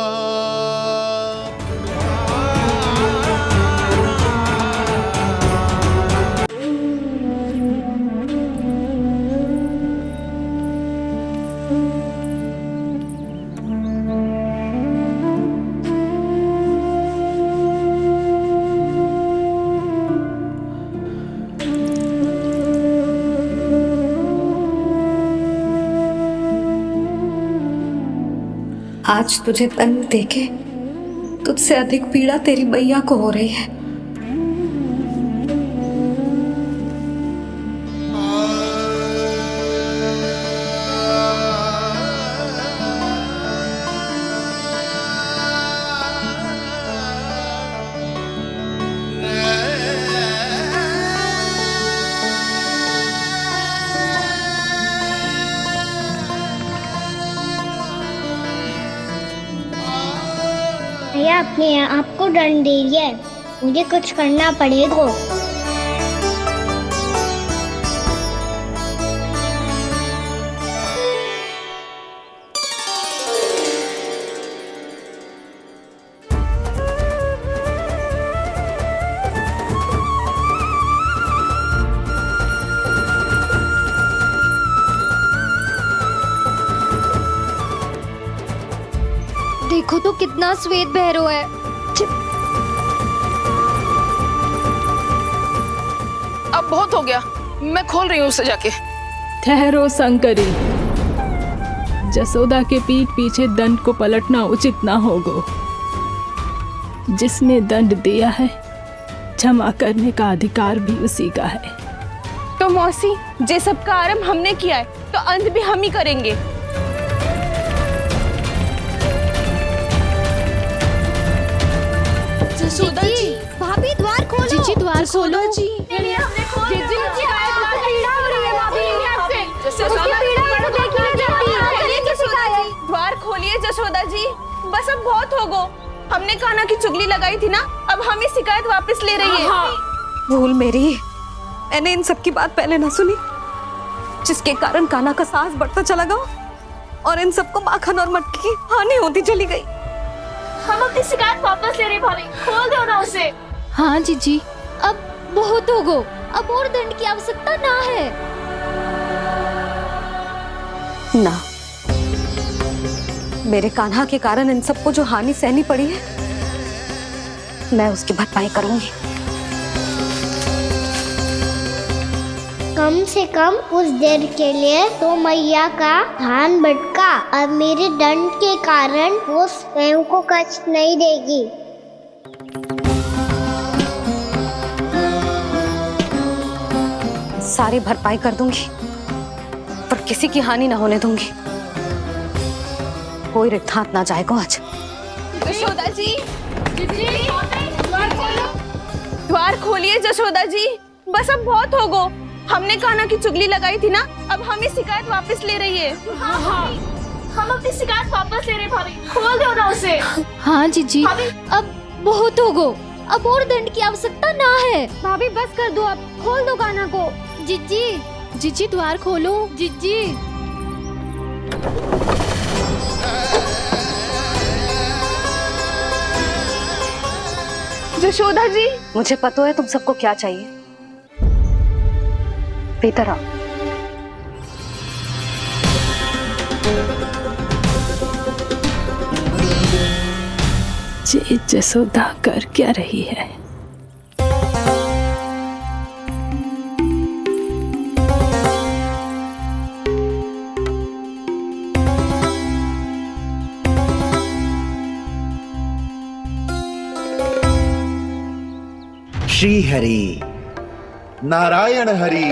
आज तुझे दंड देके तुझसे अधिक पीड़ा तेरी मैया को हो रही है। भैया अपने आप को दंड दे रही है, मुझे कुछ करना पड़ेगा। देखो तो कितना श्वेत भैरव है। अब बहुत हो गया, मैं खोल रही हूँ उसे जाके। ठहरो शंकरी, जसोदा के पीठ पीछे दंड को पलटना उचित ना होगा। जिसने दंड दिया है क्षमा करने का अधिकार भी उसी का है। तो मौसी, जे सब का आरंभ हमने किया है तो अंत भी हम ही करेंगे। जसोदा जी, भाभी द्वार खोलो। जीजी द्वार खोलो। जी द्वार खोलिए जसोदा जी, बस अब बहुत हो गो। हमने कान्हा की चुगली लगाई थी ना, अब हम ये शिकायत वापस ले रही है। भूल मेरी, मैंने इन सब की बात पहले ना सुनी, जिसके कारण कान्हा का साहस बढ़ता चला गया और इन सबको माखन और मटकी की हानि होती चली गई। हम अपनी शिकायत वापस ले रहे भाभी, खोल दो ना उसे। हाँ जीजी, अब बहुत हो गो, अब और दंड की आवश्यकता ना है। ना, मेरे कान्हा के कारण इन सबको जो हानि सहनी पड़ी है, मैं उसकी भरपाई करूंगी। कम से कम कुछ देर के लिए तो मैया का ध्यान भटका, अब मेरे दंड के कारण वो स्वयं को कष्ट नहीं देगी। सारी भरपाई कर दूंगी, पर किसी की हानि ना होने दूंगी। कोई रिक्त हाथ ना जाएगा आज। जसोदा जी, द्वार खोलिए जसोदा जी, बस अब बहुत हो गो। हमने कान्हा की चुगली लगाई थी ना, अब हम ये शिकायत वापस ले रही है। हम अपनी शिकायत वापस ले रहे भाभी, खोल दो ना उसे। हाँ जीजी, अब बहुत हो गो, अब और दंड की आवश्यकता ना है। भाभी बस कर दो, अब खोल दो कान्हा को। जीजी, जीजी द्वार खोलो। जीजी, जसोदा जी, मुझे पता है तुम सबको क्या चाहिए। भीतर आओ। ये जसोदा कर क्या रही है? श्री हरि, नारायण हरि।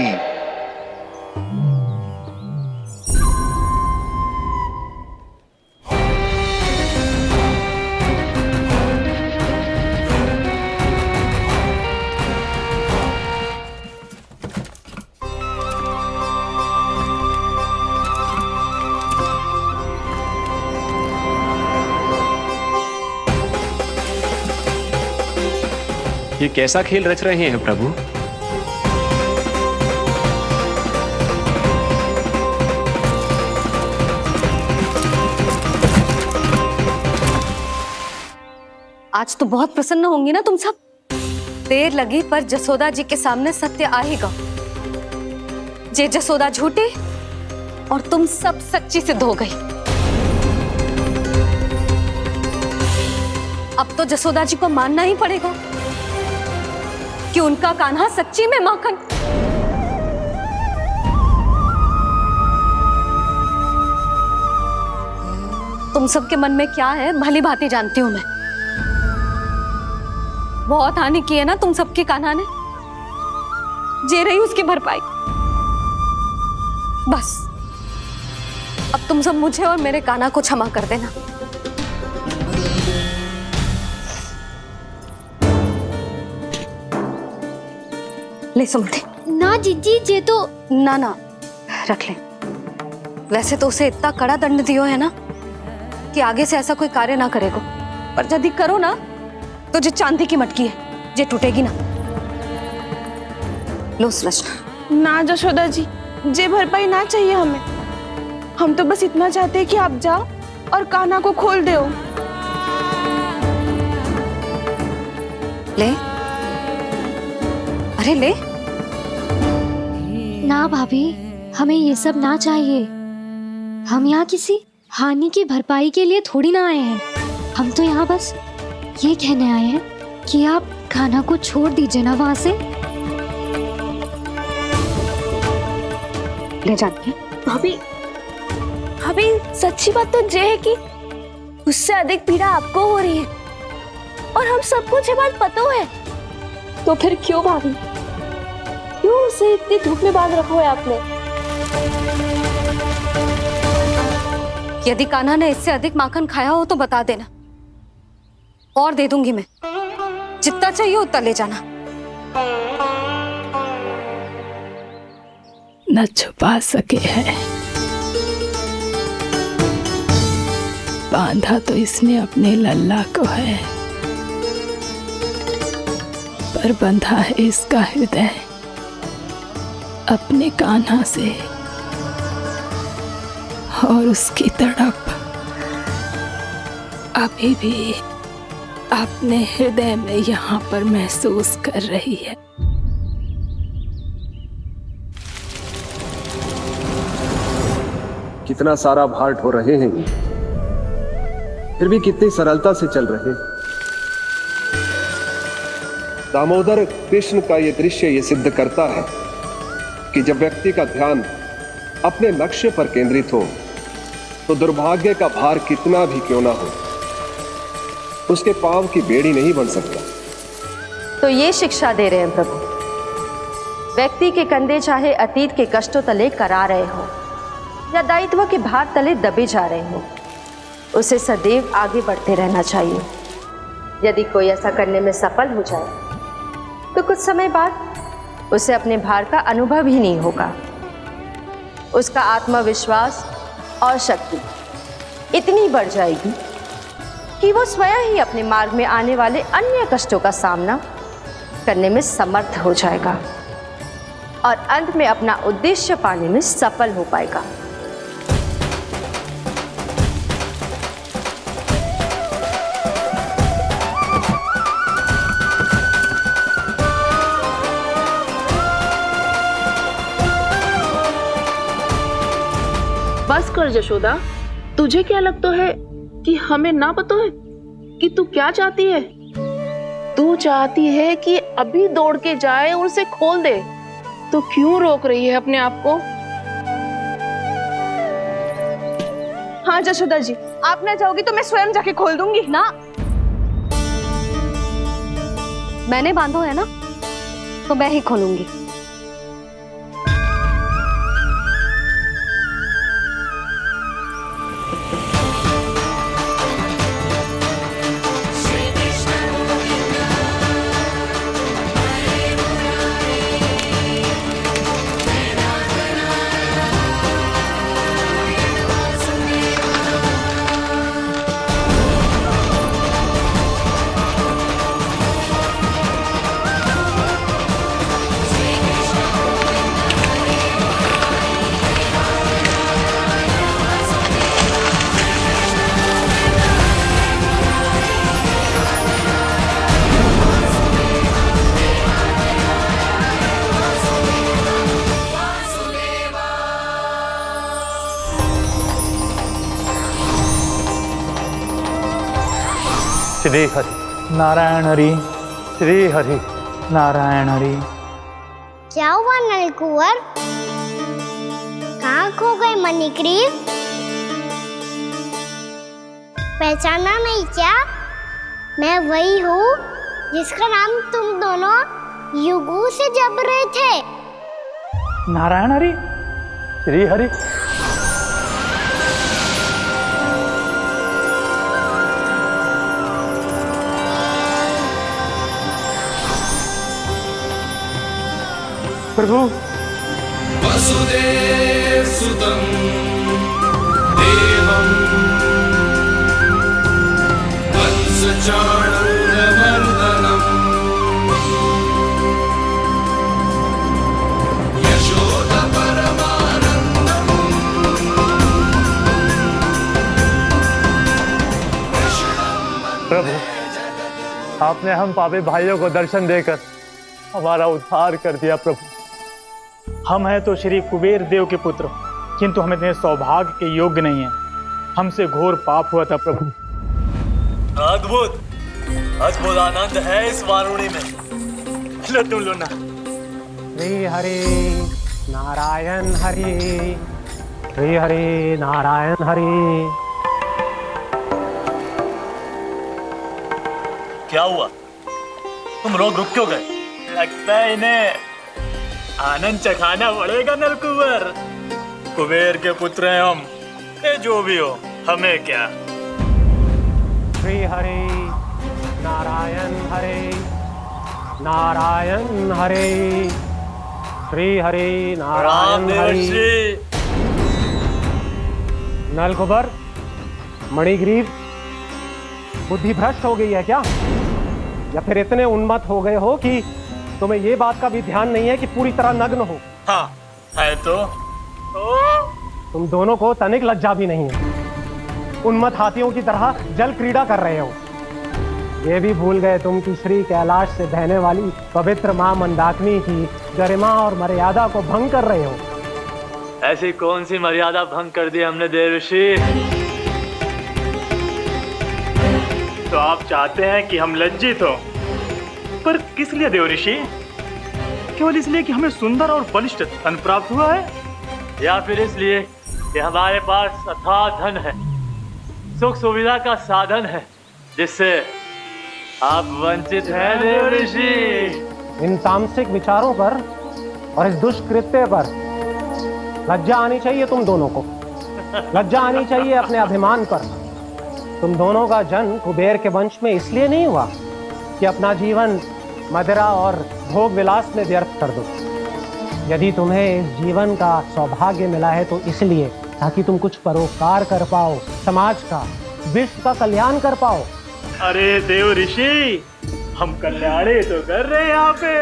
ये कैसा खेल रच रहे हैं प्रभु? आज तो बहुत प्रसन्न होंगी ना तुम सब। देर लगी पर जसोदा जी के सामने सत्य आएगा। जे जसोदा झूठी और तुम सब सच्ची सिद्ध हो गई। अब तो जसोदा जी को मानना ही पड़ेगा कि उनका कान्हा सच्ची में माखन। तुम सबके मन में क्या है भली भांति जानती हूं मैं। बहुत हानि की है ना तुम सबकी कान्हा ने, जे रही उसकी भरपाई। बस अब तुम सब मुझे और मेरे कान्हा को क्षमा कर देना। ले सुमति। ना जीजी, जे तो ना रख ले। वैसे तो उसे इतना कड़ा दंड दियो है ना कि आगे से ऐसा कोई कार्य ना करेगा, पर यदि करो ना तो जो चांदी की मटकी है जे टूटेगी ना। लो सुलक्षणा। ना जशोदा जी, जे भरपाई ना चाहिए हमें। हम तो बस इतना चाहते हैं कि आप जाओ और कान्हा को खोल दो। ले, अरे ले। ना भाभी, हमें ये सब ना चाहिए। हम यहाँ किसी हानि की भरपाई के लिए थोड़ी ना आए हैं। हम तो यहाँ बस ये कहने आए हैं कि आप कान्हा को छोड़ दीजिए ना वहां से। ले जाती भाभी, भाभी सच्ची बात तो ये है कि उससे अधिक पीड़ा आपको हो रही है और हम सबको ये बात पता है। तो फिर क्यों भाभी, क्यों उसे इतनी धूप में बांध रखा है आपने? यदि कान्हा ने इससे अधिक माखन खाया हो तो बता देना, और दे दूंगी मैं। जितना चाहिए उतना ले जाना। न छुपा सके है, बांधा तो इसने अपने लल्ला को है, पर बंधा है इसका हृदय अपने कान्हा से। और उसकी तड़प अभी भी अपने हृदय में यहाँ पर महसूस कर रही है। कितना सारा भार ढो रहे हैं, फिर भी कितनी सरलता से चल रहे हैं। दामोदर कृष्ण का यह दृश्य ये सिद्ध करता है कि जब व्यक्ति का ध्यान अपने लक्ष्य पर केंद्रित हो तो दुर्भाग्य का भार कितना भी क्यों ना हो, उसके पांव की बेड़ी नहीं बन सकता। तो ये शिक्षा दे रहे हैं प्रभु। व्यक्ति के कंधे चाहे अतीत के कष्टों तले करा रहे हो या दायित्व के भार तले दबे जा रहे हो, उसे सदैव आगे बढ़ते रहना चाहिए। यदि कोई ऐसा करने में सफल हो जाए तो कुछ समय बाद उसे अपने भार का अनुभव ही नहीं होगा। उसका आत्मविश्वास और शक्ति इतनी बढ़ जाएगी कि वो स्वयं ही अपने मार्ग में आने वाले अन्य कष्टों का सामना करने में समर्थ हो जाएगा और अंत में अपना उद्देश्य पाने में सफल हो पाएगा। बस कर जशोदा, तुझे क्या लगता है कि हमें ना पता है कि तू क्या चाहती है? तू चाहती है कि अभी दौड़ के जाए और उसे खोल दे, तो क्यों रोक रही है अपने आप को? हाँ जशोदा जी, आप ना जाओगी तो मैं स्वयं जाके खोल दूंगी। ना, मैंने बांधो है ना, तो मैं ही खोलूंगी। श्री हरि नारायण हरि, श्री हरि नारायण हरि। क्या हुआ नलकुंवर? कहाँ खो गए मणिग्रीव? पहचाना नहीं क्या? मैं वही हूँ जिसका नाम तुम दोनों युगों से जप रहे थे। नारायण हरि, श्री हरि। प्रभु वसुदेव सुतं देवं वंशचाणूरमर्दनम् यशोद परमानन्दम् प्रभु, आपने हम पापी भाइयों को दर्शन देकर हमारा उद्धार कर दिया। प्रभु, हम हैं तो श्री कुबेर देव के पुत्र, किंतु हम इतने सौभाग्य के योग्य नहीं हैं। हमसे घोर पाप हुआ था प्रभु। अद्भुत अद्भुत आनंद है इस वारुणी में। लो तुम लो ना। श्री हरि नारायण हरि, श्री हरि नारायण हरि। क्या हुआ? तुम रोग रुक क्यों गए? लगता है इन्हें आनंद चखाना पड़ेगा नलकुंवर। कुबेर के पुत्र हैं हम, ये जो भी हो हमें क्या। श्री हरि नारायण हरि, नारायण हरि, श्री हरि नारायण हरि। नलकुबर, मणिग्रीव, बुद्धि भ्रष्ट हो गई है क्या? या फिर इतने उन्मत्त हो गए हो कि तुम्हें ये बात का भी ध्यान नहीं है कि पूरी तरह नग्न हो? हाँ है तो तुम दोनों को तनिक लज्जा भी नहीं है। उन्मत्त हाथियों की तरह जल क्रीड़ा कर रहे हो। ये भी भूल गए तुम कि श्री कैलाश से बहने वाली पवित्र मां मंदाकिनी की गरिमा और मर्यादा को भंग कर रहे हो। ऐसी कौन सी मर्यादा भंग कर दी हमने देवर्षि? तो आप चाहते हैं कि हम लज्जित हो, पर किस लिए देवऋषि? केवल इसलिए कि हमें सुंदर और बलिष्ठ धन प्राप्त हुआ है, या फिर इसलिए कि हमारे पास अथाह धन है, सुख सुविधा का साधन है, जिससे आप वंचित हैं देवर्षि? इन तामसिक विचारों पर और इस दुष्कृत्य पर लज्जा आनी चाहिए तुम दोनों को। लज्जा आनी चाहिए अपने अभिमान पर। तुम दोनों का जन्म कुबेर के वंश में इसलिए नहीं हुआ कि अपना जीवन मदिरा और भोग विलास में व्यर्थ कर दो। यदि तुम्हें इस जीवन का सौभाग्य मिला है तो इसलिए ताकि तुम कुछ परोपकार कर पाओ, समाज का, विश्व का कल्याण कर पाओ। अरे देव ऋषि, हम कल्याणी तो कर रहे हैं यहाँ पे।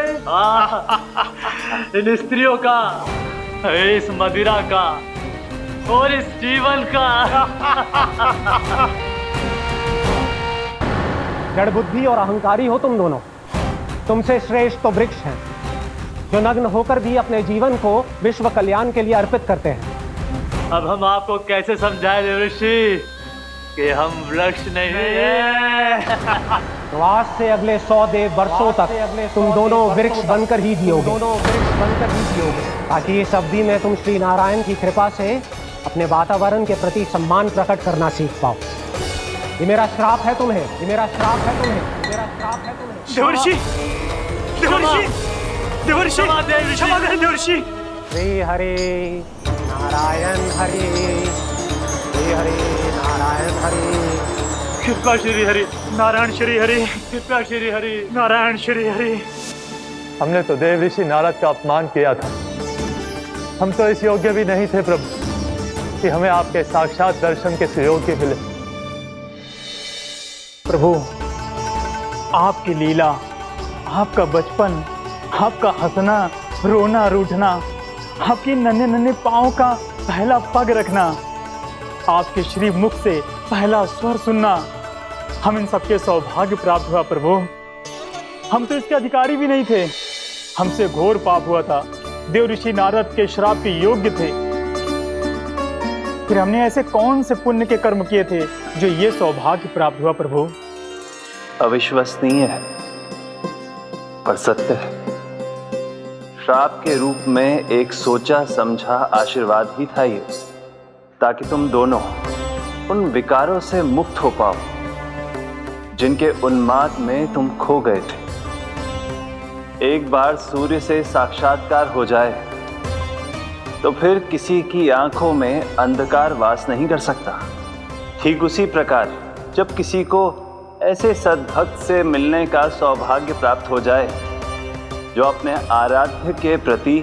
इन स्त्रियों का, इस मदिरा का और इस जीवन का। जड़ बुद्धि और अहंकारी हो तुम दोनों। तुमसे श्रेष्ठ तो वृक्ष हैं जो नग्न होकर भी अपने जीवन को विश्व कल्याण के लिए अर्पित करते हैं। अब हम आपको कैसे समझाएं देवर्षि कि हम वृक्ष नहीं हैं? तो आज से अगले 100 देव वर्षों तक तुम दोनों वृक्ष बनकर ही जियोगे, ताकि इस अवधि में तुम श्री नारायण की कृपा से अपने वातावरण के प्रति सम्मान प्रकट करना सीख पाओ। ये मेरा श्राप है तुम्हें, ये मेरा श्राप है तुम्हें, ये मेरा श्राप है तुम्हें। देवर्षि, देवर्षि, देवर्षि क्षमा दे देवर्षि। श्री हरि नारायण हरि, श्री हरि नारायण हरि। कृपा श्री हरि नारायण श्री हरि, कृपा श्री हरि नारायण श्री हरि। हमने तो देव ऋषि नारद का अपमान किया था। हम तो इस योग्य भी नहीं थे प्रभु कि हमें आपके साक्षात दर्शन के सुयोग्य मिले। प्रभु, आपकी लीला, आपका बचपन, आपका हंसना, रोना, रूठना, आपकी नन्हे नन्हे पाँव का पहला पग रखना, आपके श्री मुख से पहला स्वर सुनना, हम इन सबके सौभाग्य प्राप्त हुआ प्रभु। हम तो इसके अधिकारी भी नहीं थे। हमसे घोर पाप हुआ था, देव ऋषि नारद के श्राप के योग्य थे। फिर हमने ऐसे कौन से पुण्य के कर्म किए थे जो ये सौभाग्य प्राप्त हुआ प्रभु? अविश्वसनीय है पर सत्य है। श्राप के रूप में एक सोचा समझा आशीर्वाद ही था ये, ताकि तुम दोनों उन विकारों से मुक्त हो पाओ जिनके उन्माद में तुम खो गए थे। एक बार सूर्य से साक्षात्कार हो जाए तो फिर किसी की आंखों में अंधकार वास नहीं कर सकता। ठीक उसी प्रकार जब किसी को ऐसे सद्भक्त से मिलने का सौभाग्य प्राप्त हो जाए जो अपने आराध्य के प्रति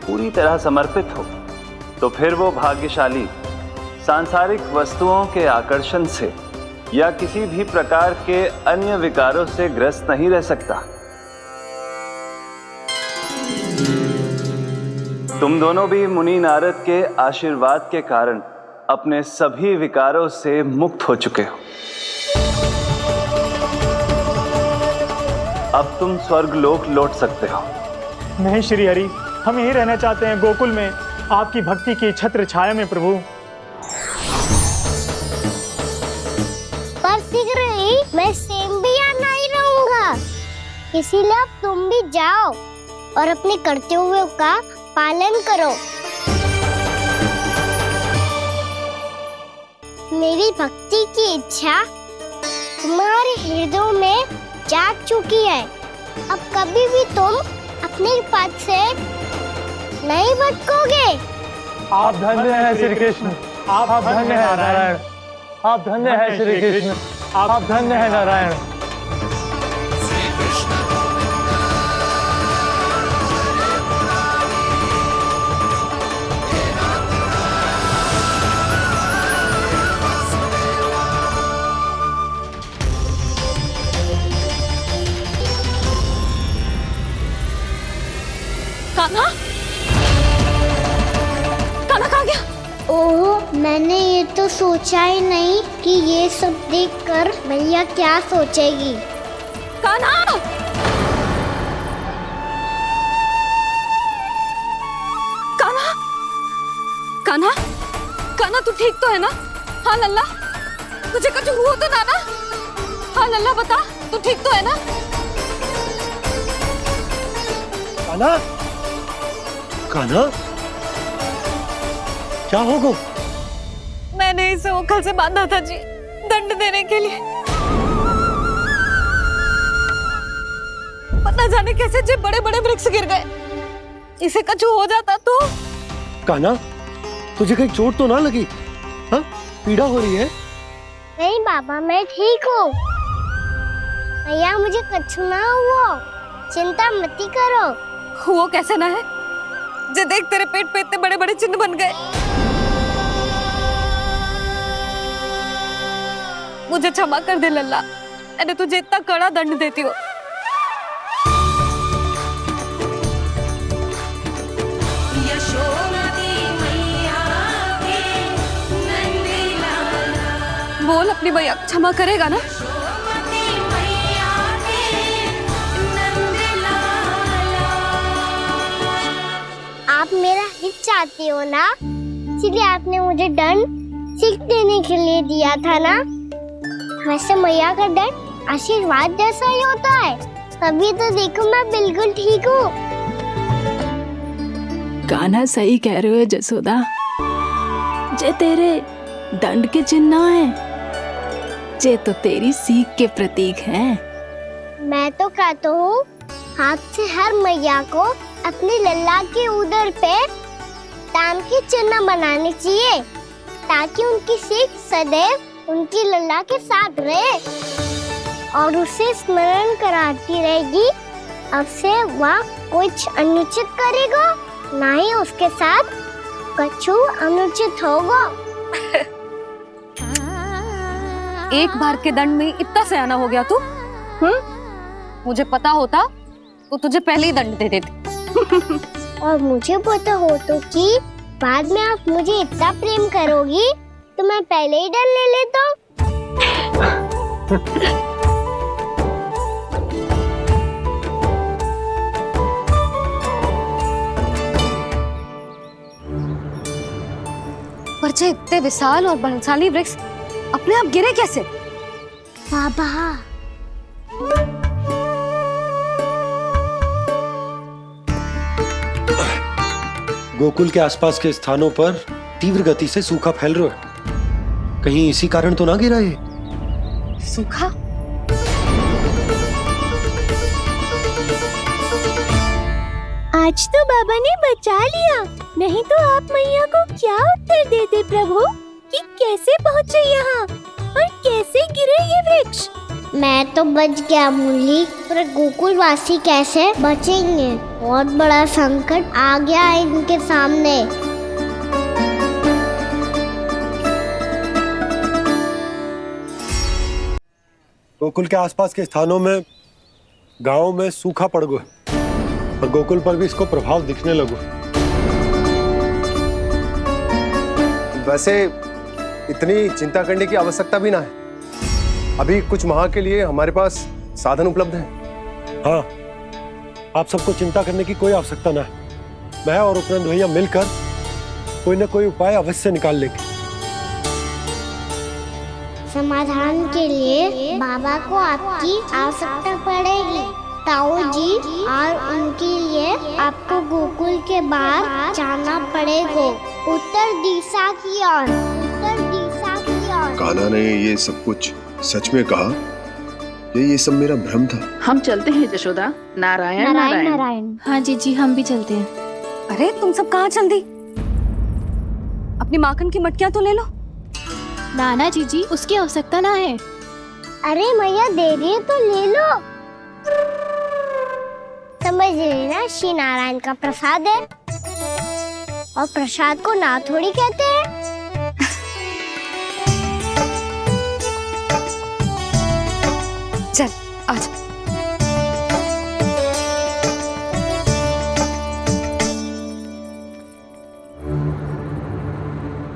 पूरी तरह समर्पित हो, तो फिर वो भाग्यशाली सांसारिक वस्तुओं के आकर्षण से या किसी भी प्रकार के अन्य विकारों से ग्रस्त नहीं रह सकता। तुम दोनों भी मुनि नारद के आशीर्वाद के कारण अपने सभी विकारों से मुक्त हो चुके हो। अब तुम स्वर्गलोक लौट सकते हो। नहीं श्री हरि, हम यहीं रहना चाहते हैं, गोकुल में, आपकी भक्ति की छत्र छाया में प्रभु। पर शीघ्र ही मैं सेम्बिया नहीं रहूंगा, इसीलिए अब तुम भी जाओ और अपने कर्तव्यों का पालन करो। मेरी भक्ति की इच्छा तुम्हारे हृदय में जाग चुकी है। अब कभी भी तुम अपने पद से नहीं भटकोगे। आप धन्य हैं श्री कृष्ण, आप धन्य हैं नारायण, आप धन्य हैं श्री कृष्ण, आप धन्य हैं नारायण। कान्हा, कान्हा कहाँ गया? ओह, मैंने ये तो सोचा ही नहीं कि ये सब देखकर भैया क्या सोचेगी। कान्हा! कान्हा! कान्हा! कान्हा तू ठीक तो है ना? हाँ लल्ला, तुझे कुछ हुआ तो ना? हाँ लल्ला बता, तू ठीक तो है ना? कान्हा, कान्हा, क्या होगा? मैंने इसे ओखल से बांधा था जी, दंड देने के लिए। पता जाने कैसे जो बड़े बड़े वृक्ष गिर गए। इसे कुछ हो जाता तो? कान्हा, तुझे कहीं चोट तो ना लगी? हाँ, पीड़ा हो रही है? नहीं बाबा, मैं ठीक हूँ। भैया मुझे कुछ ना हुआ, चिंता मत करो। वो कैसे ना है? जे देख तेरे पेट पे इतने बड़े बड़े चिन्ह बन गए। मुझे क्षमा कर दे लल्ला, मैंने तुझे इतना कड़ा दंड देती हूँ। बोल अपनी भैया क्षमा करेगा ना? आप मेरा हित चाहते हो ना, इसलिए आपने मुझे दंड सीख देने के लिए दिया था ना। वैसे मैया का दंड आशीर्वाद जैसा ही होता है, तभी तो देखो मैं बिल्कुल ठीक हूँ। कान्हा सही कह रहे हो जसोदा, जे तेरे दंड के चिन्ह है, जे तो तेरी सीख के प्रतीक हैं। मैं तो कहता हूँ हाथ से हर मैया को अपनी लल्ला के उदर पे ताम की चिन्ह बनानी चाहिए, ताकि उनकी सीख सदैव उनकी लल्ला के साथ रहे और उसे स्मरण कराती रहेगी। अब से वह कुछ अनुचित करेगा, ना ही उसके साथ कछु अनुचित होगा। एक बार के दंड में इतना सयाना हो गया तू? मुझे पता होता तो तुझे पहले ही दंड दे देती। और मुझे पता हो तो कि बाद में आप मुझे इतना प्रेम करोगी तो मैं पहले ही दंड ले लेता हूँ। पर जे इतने विशाल और बलशाली वृक्ष अपने आप गिरे कैसे? बाबा, गोकुल के आसपास के स्थानों पर तीव्र गति से सूखा फैल रहा है। कहीं इसी कारण तो ना गिरा ये? सूखा? आज तो बाबा ने बचा लिया, नहीं तो आप मैया को क्या उत्तर देते प्रभु कि कैसे पहुँचे यहाँ और कैसे गिरे ये वृक्ष? मैं तो बच गया मूली, पर गोकुल वासी कैसे बचेंगे? बहुत बड़ा संकट आ गया है इनके सामने। गोकुल के आसपास के स्थानों में, गांवों में सूखा पड़ गया और गोकुल पर भी इसको प्रभाव दिखने लगा। वैसे इतनी चिंता करने की आवश्यकता भी ना है। अभी कुछ माह के लिए हमारे पास साधन उपलब्ध है। हाँ, आप सबको चिंता करने की कोई आवश्यकता ना है। मैं और उपनंद भैया मिलकर कोई ना कोई उपाय अवश्य निकाल लेंगे। समाधान के लिए बाबा को आपकी आवश्यकता पड़ेगी। ताऊ जी और उनके लिए आपको गोकुल के बाहर जाना पड़ेगा, उत्तर दिशा की ओर। उत्तर दिशा की ओर। कान्हा ने ये सब कुछ सच में कहा या ये सब मेरा भ्रम था? हम चलते हैं जशोदा। नारायण नारायण नारायण। हाँ जीजी, हम भी चलते हैं। अरे तुम सब कहाँ चल दी? अपनी माखन की मटकियाँ तो ले लो। नाना जीजी, उसकी आवश्यकता ना है। अरे मैया दे रही है तो ले लो। समझ लेना, श्री नारायण का प्रसाद है और प्रसाद को ना थोड़ी कहते हैं। चल आज।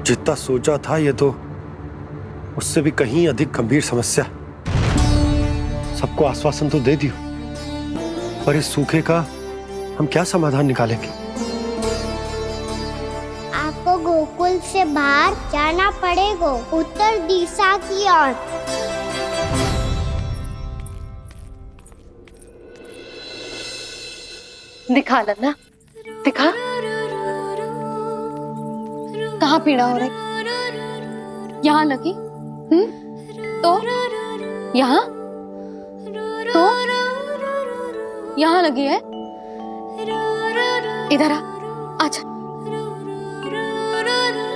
जितना सोचा था ये तो उससे भी कहीं अधिक गंभीर समस्या। सबको आश्वासन तो दे दियो, पर इस सूखे का हम क्या समाधान निकालेंगे? आपको गोकुल से बाहर जाना पड़ेगा, उत्तर दिशा की ओर। दिखा लल्ला, दिखा। कहाँ पीड़ा हो रही? यहाँ लगी? तो यहाँ? तो यहाँ लगी है? इधर आ, आजा।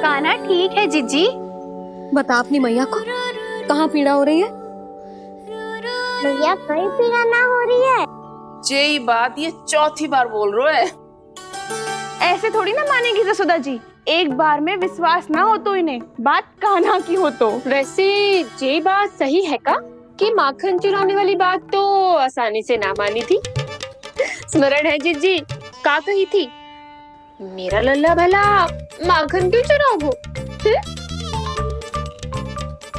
कान्हा ठीक है जीजी। बता अपनी मैया को कहाँ पीड़ा हो रही है? मैया कहीं पीड़ा ना हो रही है। ये बात ये चौथी बार बोल रहे है। ऐसे थोड़ी ना मानेगी जसोदा जी, एक बार में विश्वास ना हो तो इन्हें, बात कान्हा की हो तो। वैसे ये बात सही है का कि माखन चुराने वाली बात तो आसानी से ना मानी थी। स्मरण है जीजी, का कही थी? मेरा लल्ला भला माखन क्यों चुराओगो?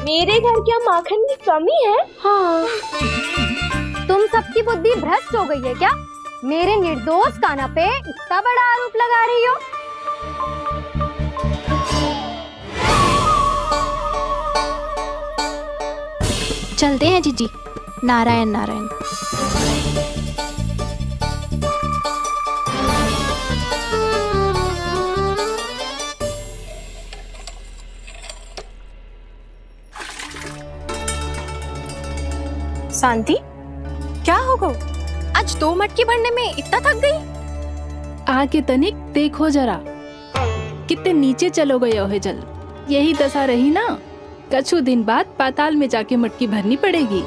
मेरे घर क्या माखन की कमी है? हाँ। तुम सबकी बुद्धि भ्रष्ट हो गई है क्या? मेरे निर्दोष कान्हा पे इतना बड़ा आरोप लगा रही हो? चलते हैं जीजी। नारायण नारायण। शांति, क्या होगा? आज आज 2 मटकी भरने में इतना थक गई? आके तनिक देखो जरा, कितने नीचे चलो गए हो जल। यही दशा रही ना, कछु दिन बाद पाताल में जाके मटकी भरनी पड़ेगी।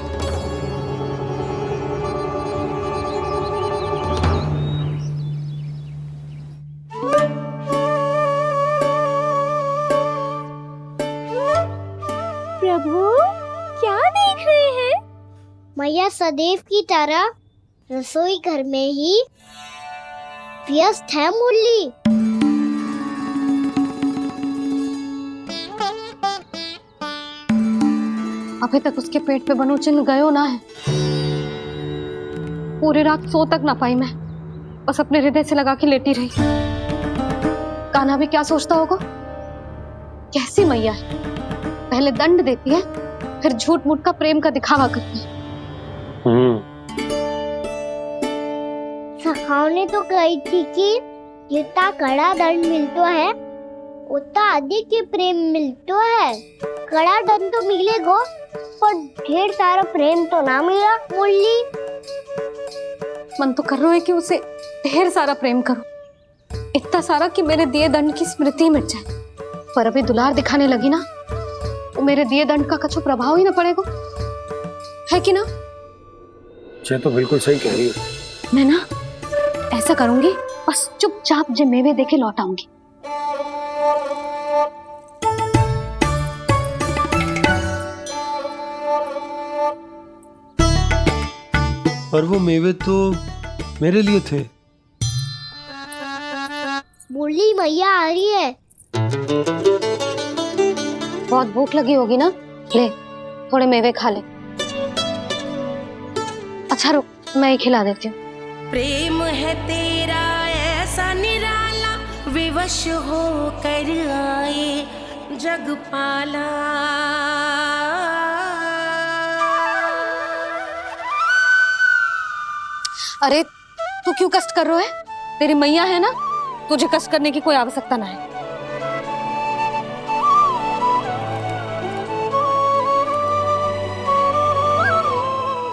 प्रभु क्या देख रहे हैं? मैया सदैव की तरह रसोई घर में ही व्यस्त है मुरली। अभी तक उसके पेट पे बनो चिन्ह गयो ना है। पूरी रात सो तक ना पाई मैं, बस अपने हृदय से लगा के लेटी रही। कान्हा भी क्या सोचता होगा? कैसी मैया है, पहले दंड देती है, फिर झूठ मूठ का प्रेम का दिखावा करती है। सखाओ ने तो कही थी कि जितना कड़ा दंड मिलता है उतना अधिक ही प्रेम मिलता है। कड़ा दंड तो मिलेगा पर ढेर सारा प्रेम तो ना मिला मुरली। मन तो कर रहा है कि उसे ढेर सारा प्रेम करो, इतना सारा कि मेरे दिए दंड की स्मृति मिट जाए। पर अभी दुलार दिखाने लगी ना, वो मेरे दिए दंड का कछु प्रभाव ही ना पड़ेगा, है कि ना? ये तो बिल्कुल सही कह रही है। मैं ना ऐसा करूंगी, बस चुपचाप जे मेवे देके लौट आऊंगी। पर वो मेवे तो मेरे लिए थे। मुरली मैया आ रही है। बहुत भूख लगी होगी ना, ले थोड़े मेवे खा ले। अच्छा रुक, मैं ही खिला देती हूँ। प्रेम है तेरा ऐसा निराला, विवश हो कर आए जगपाला। अरे तू क्यों कष्ट कर रहा है? तेरी मैया है ना, तुझे कष्ट करने की कोई आवश्यकता ना है।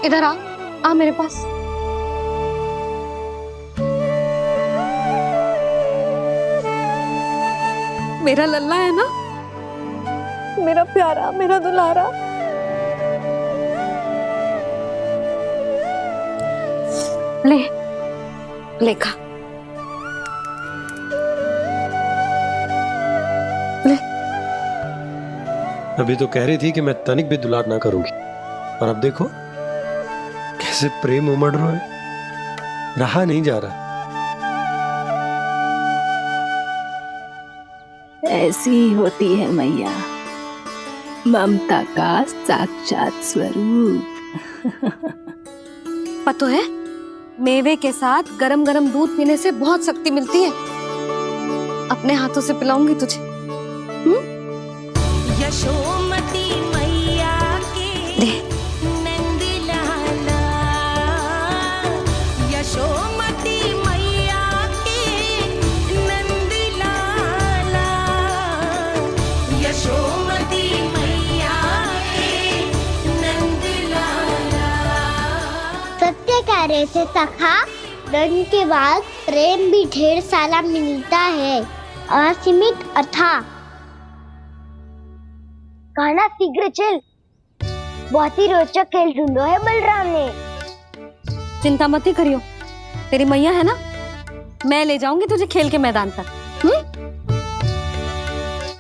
इधर आ मेरे पास। मेरा लल्ला है ना, मेरा प्यारा, मेरा दुलारा। ले खा। ले। अभी तो कह रही थी कि मैं तनिक भी दुलार ना करूंगी, और अब देखो कैसे प्रेम उमड़ रहा है, रहा नहीं जा रहा। ऐसी ही होती है मैया, ममता का साक्षात स्वरूप। पता है, मेवे के साथ गरम गरम दूध पीने से बहुत शक्ति मिलती है। अपने हाथों से पिलाऊंगी तुझे। यशोमती मैया के नंद लाला, यशोमती मैया के नंद लाला, यशोमती मैया के नंद लाला। सत्य कह रहे थे सखा, दंड के बाद प्रेम भी ढेर सारा मिलता है, असीमित अथाह। कान्हा शीघ्र चल, बहुत ही रोचक खेल ढूंढो है बलराम ने। चिंता मत ही करियो, तेरी मैया है ना, मैं ले जाऊंगी तुझे खेल के मैदान तक।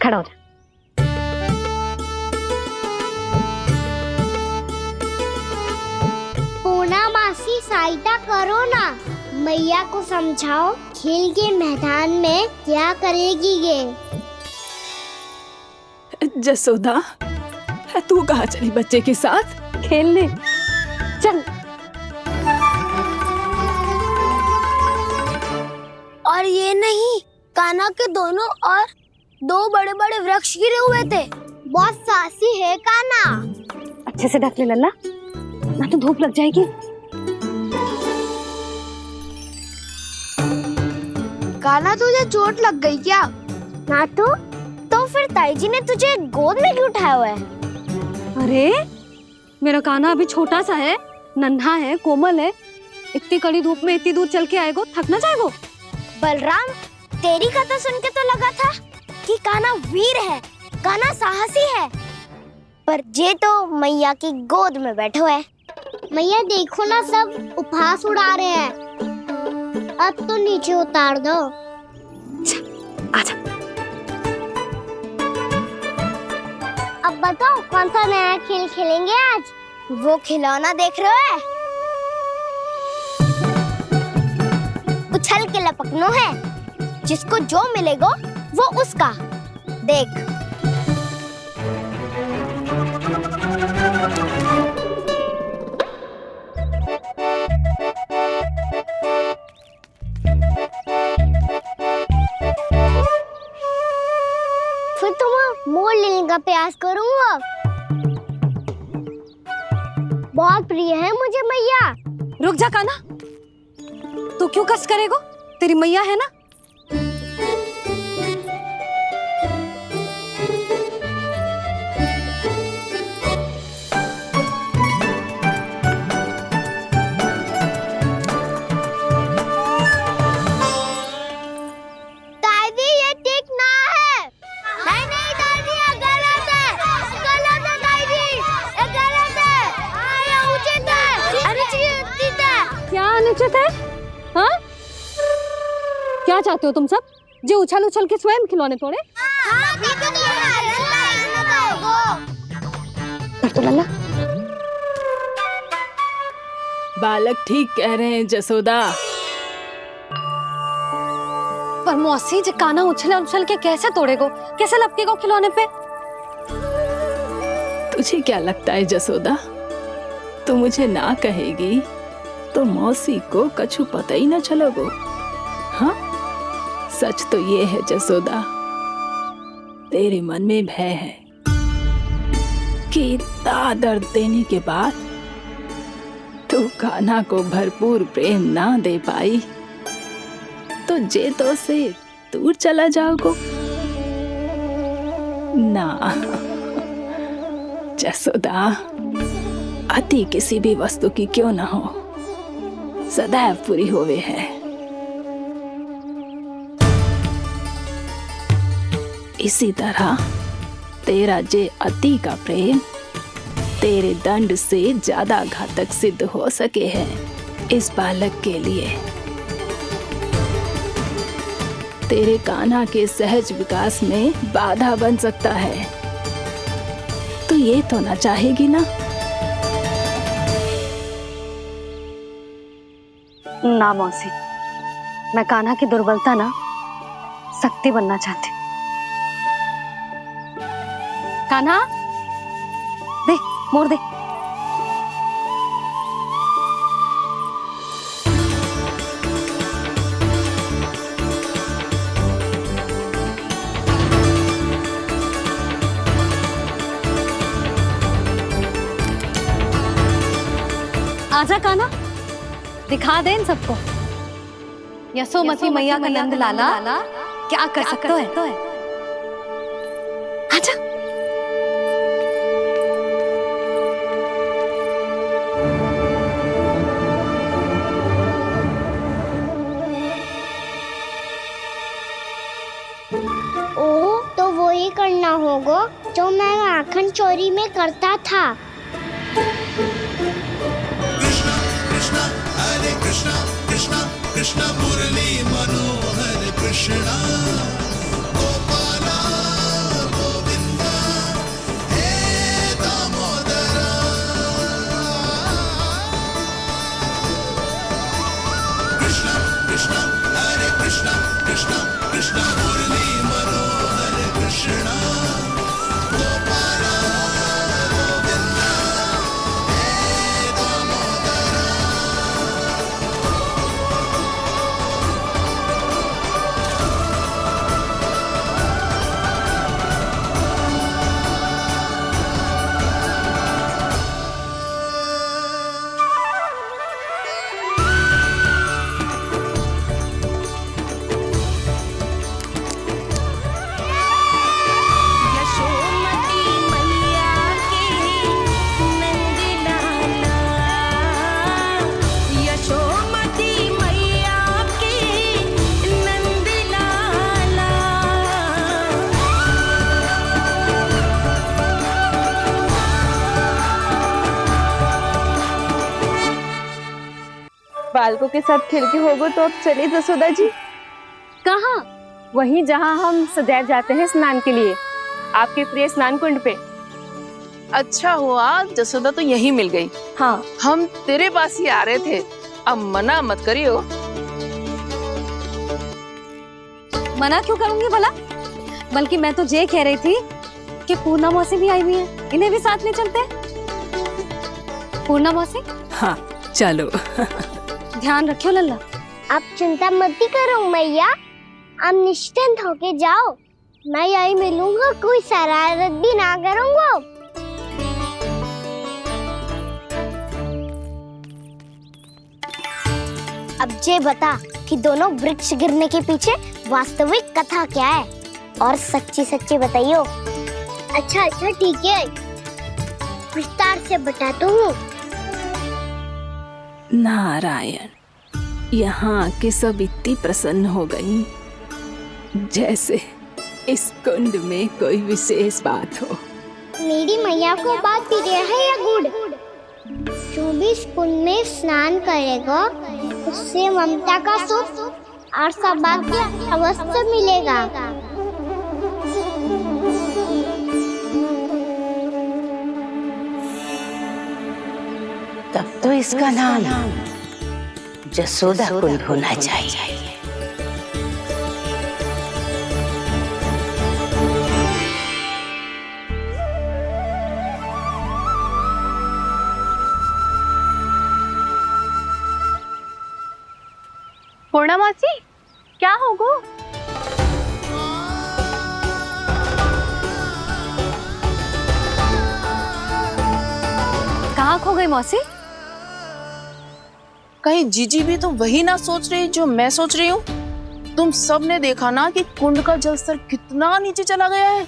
खड़ा हो जा। पूना मासी सहायता करो ना, मैया को समझाओ खेल के मैदान में क्या करेगी ये। जसोदा, तू कहाँ चली बच्चे के साथ? खेलने चल। और ये नहीं, कान्हा के दोनों और 2 बड़े बड़े वृक्ष गिरे हुए थे। बहुत साहसी है कान्हा। अच्छे से ढक ले लल्ला, ना तो धूप लग जाएगी। कान्हा तुझे चोट लग गई क्या? ना तो फिर ताई जी ने तुझे गोद में क्यों उठाया हुआ है? अरे मेरा कान्हा अभी छोटा सा है, नन्हा है, कोमल है, इतनी कड़ी धूप में इतनी दूर चल के आएगो, थक ना जाएगो? बलराम, तेरी कथा सुन के तो लगा था कि कान्हा वीर है, कान्हा साहसी है, पर जे तो मैया की गोद में बैठो है। मैया देखो ना, सब उपहास उड़ा रहे हैं। अब तो नीचे उतार दो। आजा। अब बताओ कौन सा नया खेल खेलेंगे आज? वो खिलौना देख रहे हो? उछल के लपकनो है, जिसको जो मिलेगा वो उसका। देख। फिर तुम मोड़ लेने का प्रयास करूंगा। बहुत प्रिय है मुझे मैया। रुक जा कान्हा, तू क्यों कष्ट करेगो? तेरी मैया है ना। दादी, ये ठीक ना है। नहीं नहीं दादी, ये गलत है। गलत है दादी, ये गलत है। ये उचित है, अनुचित है। क्या अनुचित है? हाँ? क्या चाहते हो तुम सब? जो उछल उछल के स्वयं खिलौने तोड़े? तो लल्ला, बालक ठीक कह रहे हैं जसोदा। पर मौसी, जे कान्हा उछल उछल के कैसे तोड़ेगो, कैसे लपकेगो खिलौने पे? तुझे क्या लगता है जसोदा, तू मुझे ना कहेगी तो मौसी को कछु पता ही न चलोगो? हाँ, सच तो ये है जसोदा, तेरे मन में भय है कि इतना दर्द देने के बाद तू कान्हा को भरपूर प्रेम ना दे पाई तो जे तो से दूर चला जाओगो ना। जसोदा, अति किसी भी वस्तु की क्यों ना हो, सदैव पूरी होवे है। इसी तरह तेरा जे अति का प्रेम तेरे दंड से ज्यादा घातक सिद्ध हो सके है इस बालक के लिए। तेरे कान्हा के सहज विकास में बाधा बन सकता है, तो ये तो ना चाहेगी ना? ना मौसी, मैं कान्हा की दुर्बलता ना शक्ति बनना चाहती। कान्हा, दे मोड़ दे। आजा कान्हा, दिखा दे इन सबको यशोमती मैया का नंद लाला क्या कर सकता है। आजा। ओ, तो वो ही करना होगा जो मैं माखन चोरी में करता था। कृष्णा कृष्णा कृष्णा मुरली मनोहर कृष्णा गोपाला गोविंदा हे दामोदरा। कृष्णा कृष्णा हरे कृष्णा कृष्णा कृष्णा मुरली मनोहर कृष्णा गोपाला गोविंदा हे दामोदरा। बालकों के साथ खेल के होगो तो अब चले जसोदा जी। कहाँ? वहीं जहाँ हम सदैव जाते हैं स्नान के लिए, आपके प्रिय स्नान कुंड पे। अच्छा हुआ जसोदा तो यहीं मिल गई। हाँ, हम तेरे पास ही आ रहे थे, अब मना मत करियो। मना क्यों करूंगी भला? बल्कि मैं तो ये कह रही थी कि पूर्णा मौसी भी आई हुई है, इन्हें भी साथ ले चलते हैं। पूर्णा मौसी, हाँ चलो। ध्यान रखियो लल्ला। आप चिंता मत करो मैया, आप निश्चिंत होके जाओ, मैं यही मिलूंगा, कोई शरारत भी ना करूंगा। अब ये बता कि दोनों वृक्ष गिरने के पीछे वास्तविक कथा क्या है, और सच्ची सच्ची बताइयो। अच्छा अच्छा ठीक है, विस्तार से बताता हूँ। नारायण, यहाँ के सब इतनी प्रसन्न हो गई जैसे इस कुंड में कोई विशेष बात हो। मेरी मैया को बात प्रिय है या गुड़? जो भी इस कुंड में स्नान करेगा उससे ममता का सुख और सौभाग्य अवश्य मिलेगा। तब तो इसका नाम जसोदा कुंड होना चाहिए। पूर्णा मौसी, क्या होगो? कहाँ खो गई मौसी? कहीं जीजी भी तो वही ना सोच रही जो मैं सोच रही हूँ? तुम सब ने देखा ना कि कुंड का जलस्तर कितना नीचे चला गया है।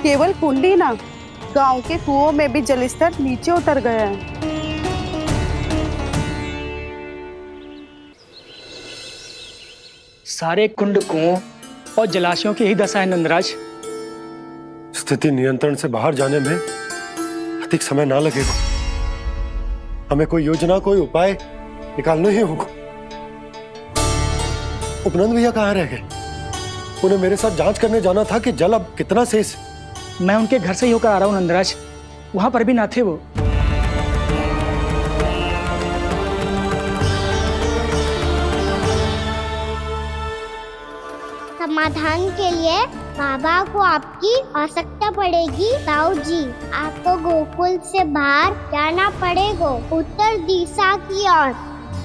केवल कुंड ही ना, गांव के कुओं में भी जलस्तर नीचे उतर गया है। सारे कुंड, कुओं और जलाशयों की यही दशा है नंदराज। स्थिति नियंत्रण से बाहर जाने में अधिक समय ना लगेगा। हमें कोई योजना, कोई उपाय निकालना ही होगा। उपनंद भैया कहाँ रह गए? उन्हें मेरे साथ जांच करने जाना था कि जल अब कितना शेष। मैं उनके घर से ही होकर आ रहा हूँ नंदराज, वहां पर भी ना थे वो। समाधान के लिए बाबा को आपकी आवश्यकता पड़ेगी। ताऊ जी, आपको गोकुल से बाहर जाना पड़ेगा, उत्तर दिशा की ओर।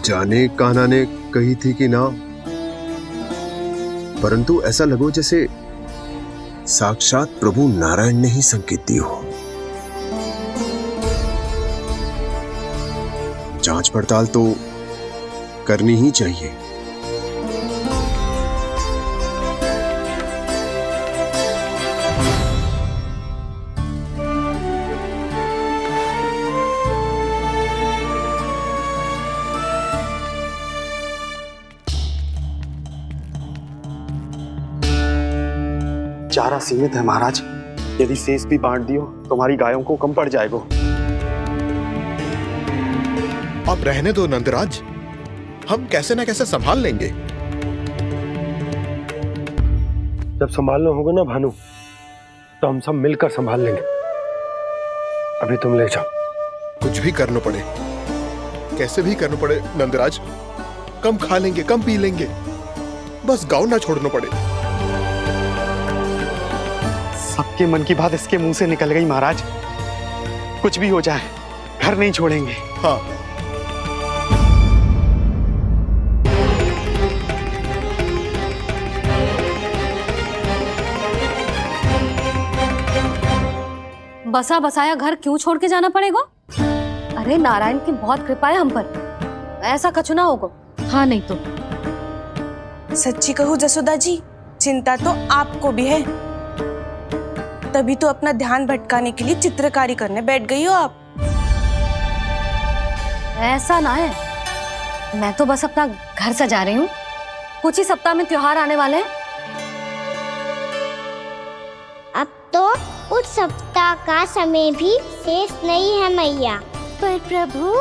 जाने कान्हा ने कही थी कि ना, परंतु ऐसा लगो जैसे साक्षात प्रभु नारायण ने ही संकेत दी हो। जांच पड़ताल तो करनी ही चाहिए। चारा सीमित है महाराज, यदि शेष भी बांट दियो तो हमारी गायों को कम पड़ जाएगा। आप रहने दो नंदराज, हम कैसे ना कैसे संभाल लेंगे। जब संभालना होगा ना भानु, तो हम सब मिलकर संभाल लेंगे। अभी तुम ले जाओ। कुछ भी करना पड़े, कैसे भी करना पड़े नंदराज, कम खा लेंगे, कम पी लेंगे, बस गांव ना छोड़ना पड़े। सबके मन की बात इसके मुंह से निकल गई महाराज। कुछ भी हो जाए घर नहीं छोड़ेंगे। हाँ, बसा बसाया घर क्यों छोड़ के जाना पड़ेगा? अरे नारायण की बहुत कृपा है हम पर, ऐसा कछु ना होगा। हाँ नहीं तो सच्ची कहूँ जसोदा जी, चिंता तो आपको भी है, तभी तो अपना ध्यान भटकाने के लिए चित्रकारी करने बैठ गई हो आप। ऐसा ना है, मैं तो बस अपना घर सजा रही हूँ। कुछ ही सप्ताह में त्योहार आने वाले हैं। अब तो उस सप्ताह का समय भी शेष नहीं है मैया। पर प्रभु,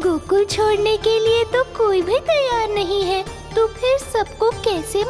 गोकुल छोड़ने के लिए तो कोई भी तैयार नहीं है, तो फिर सबको कैसे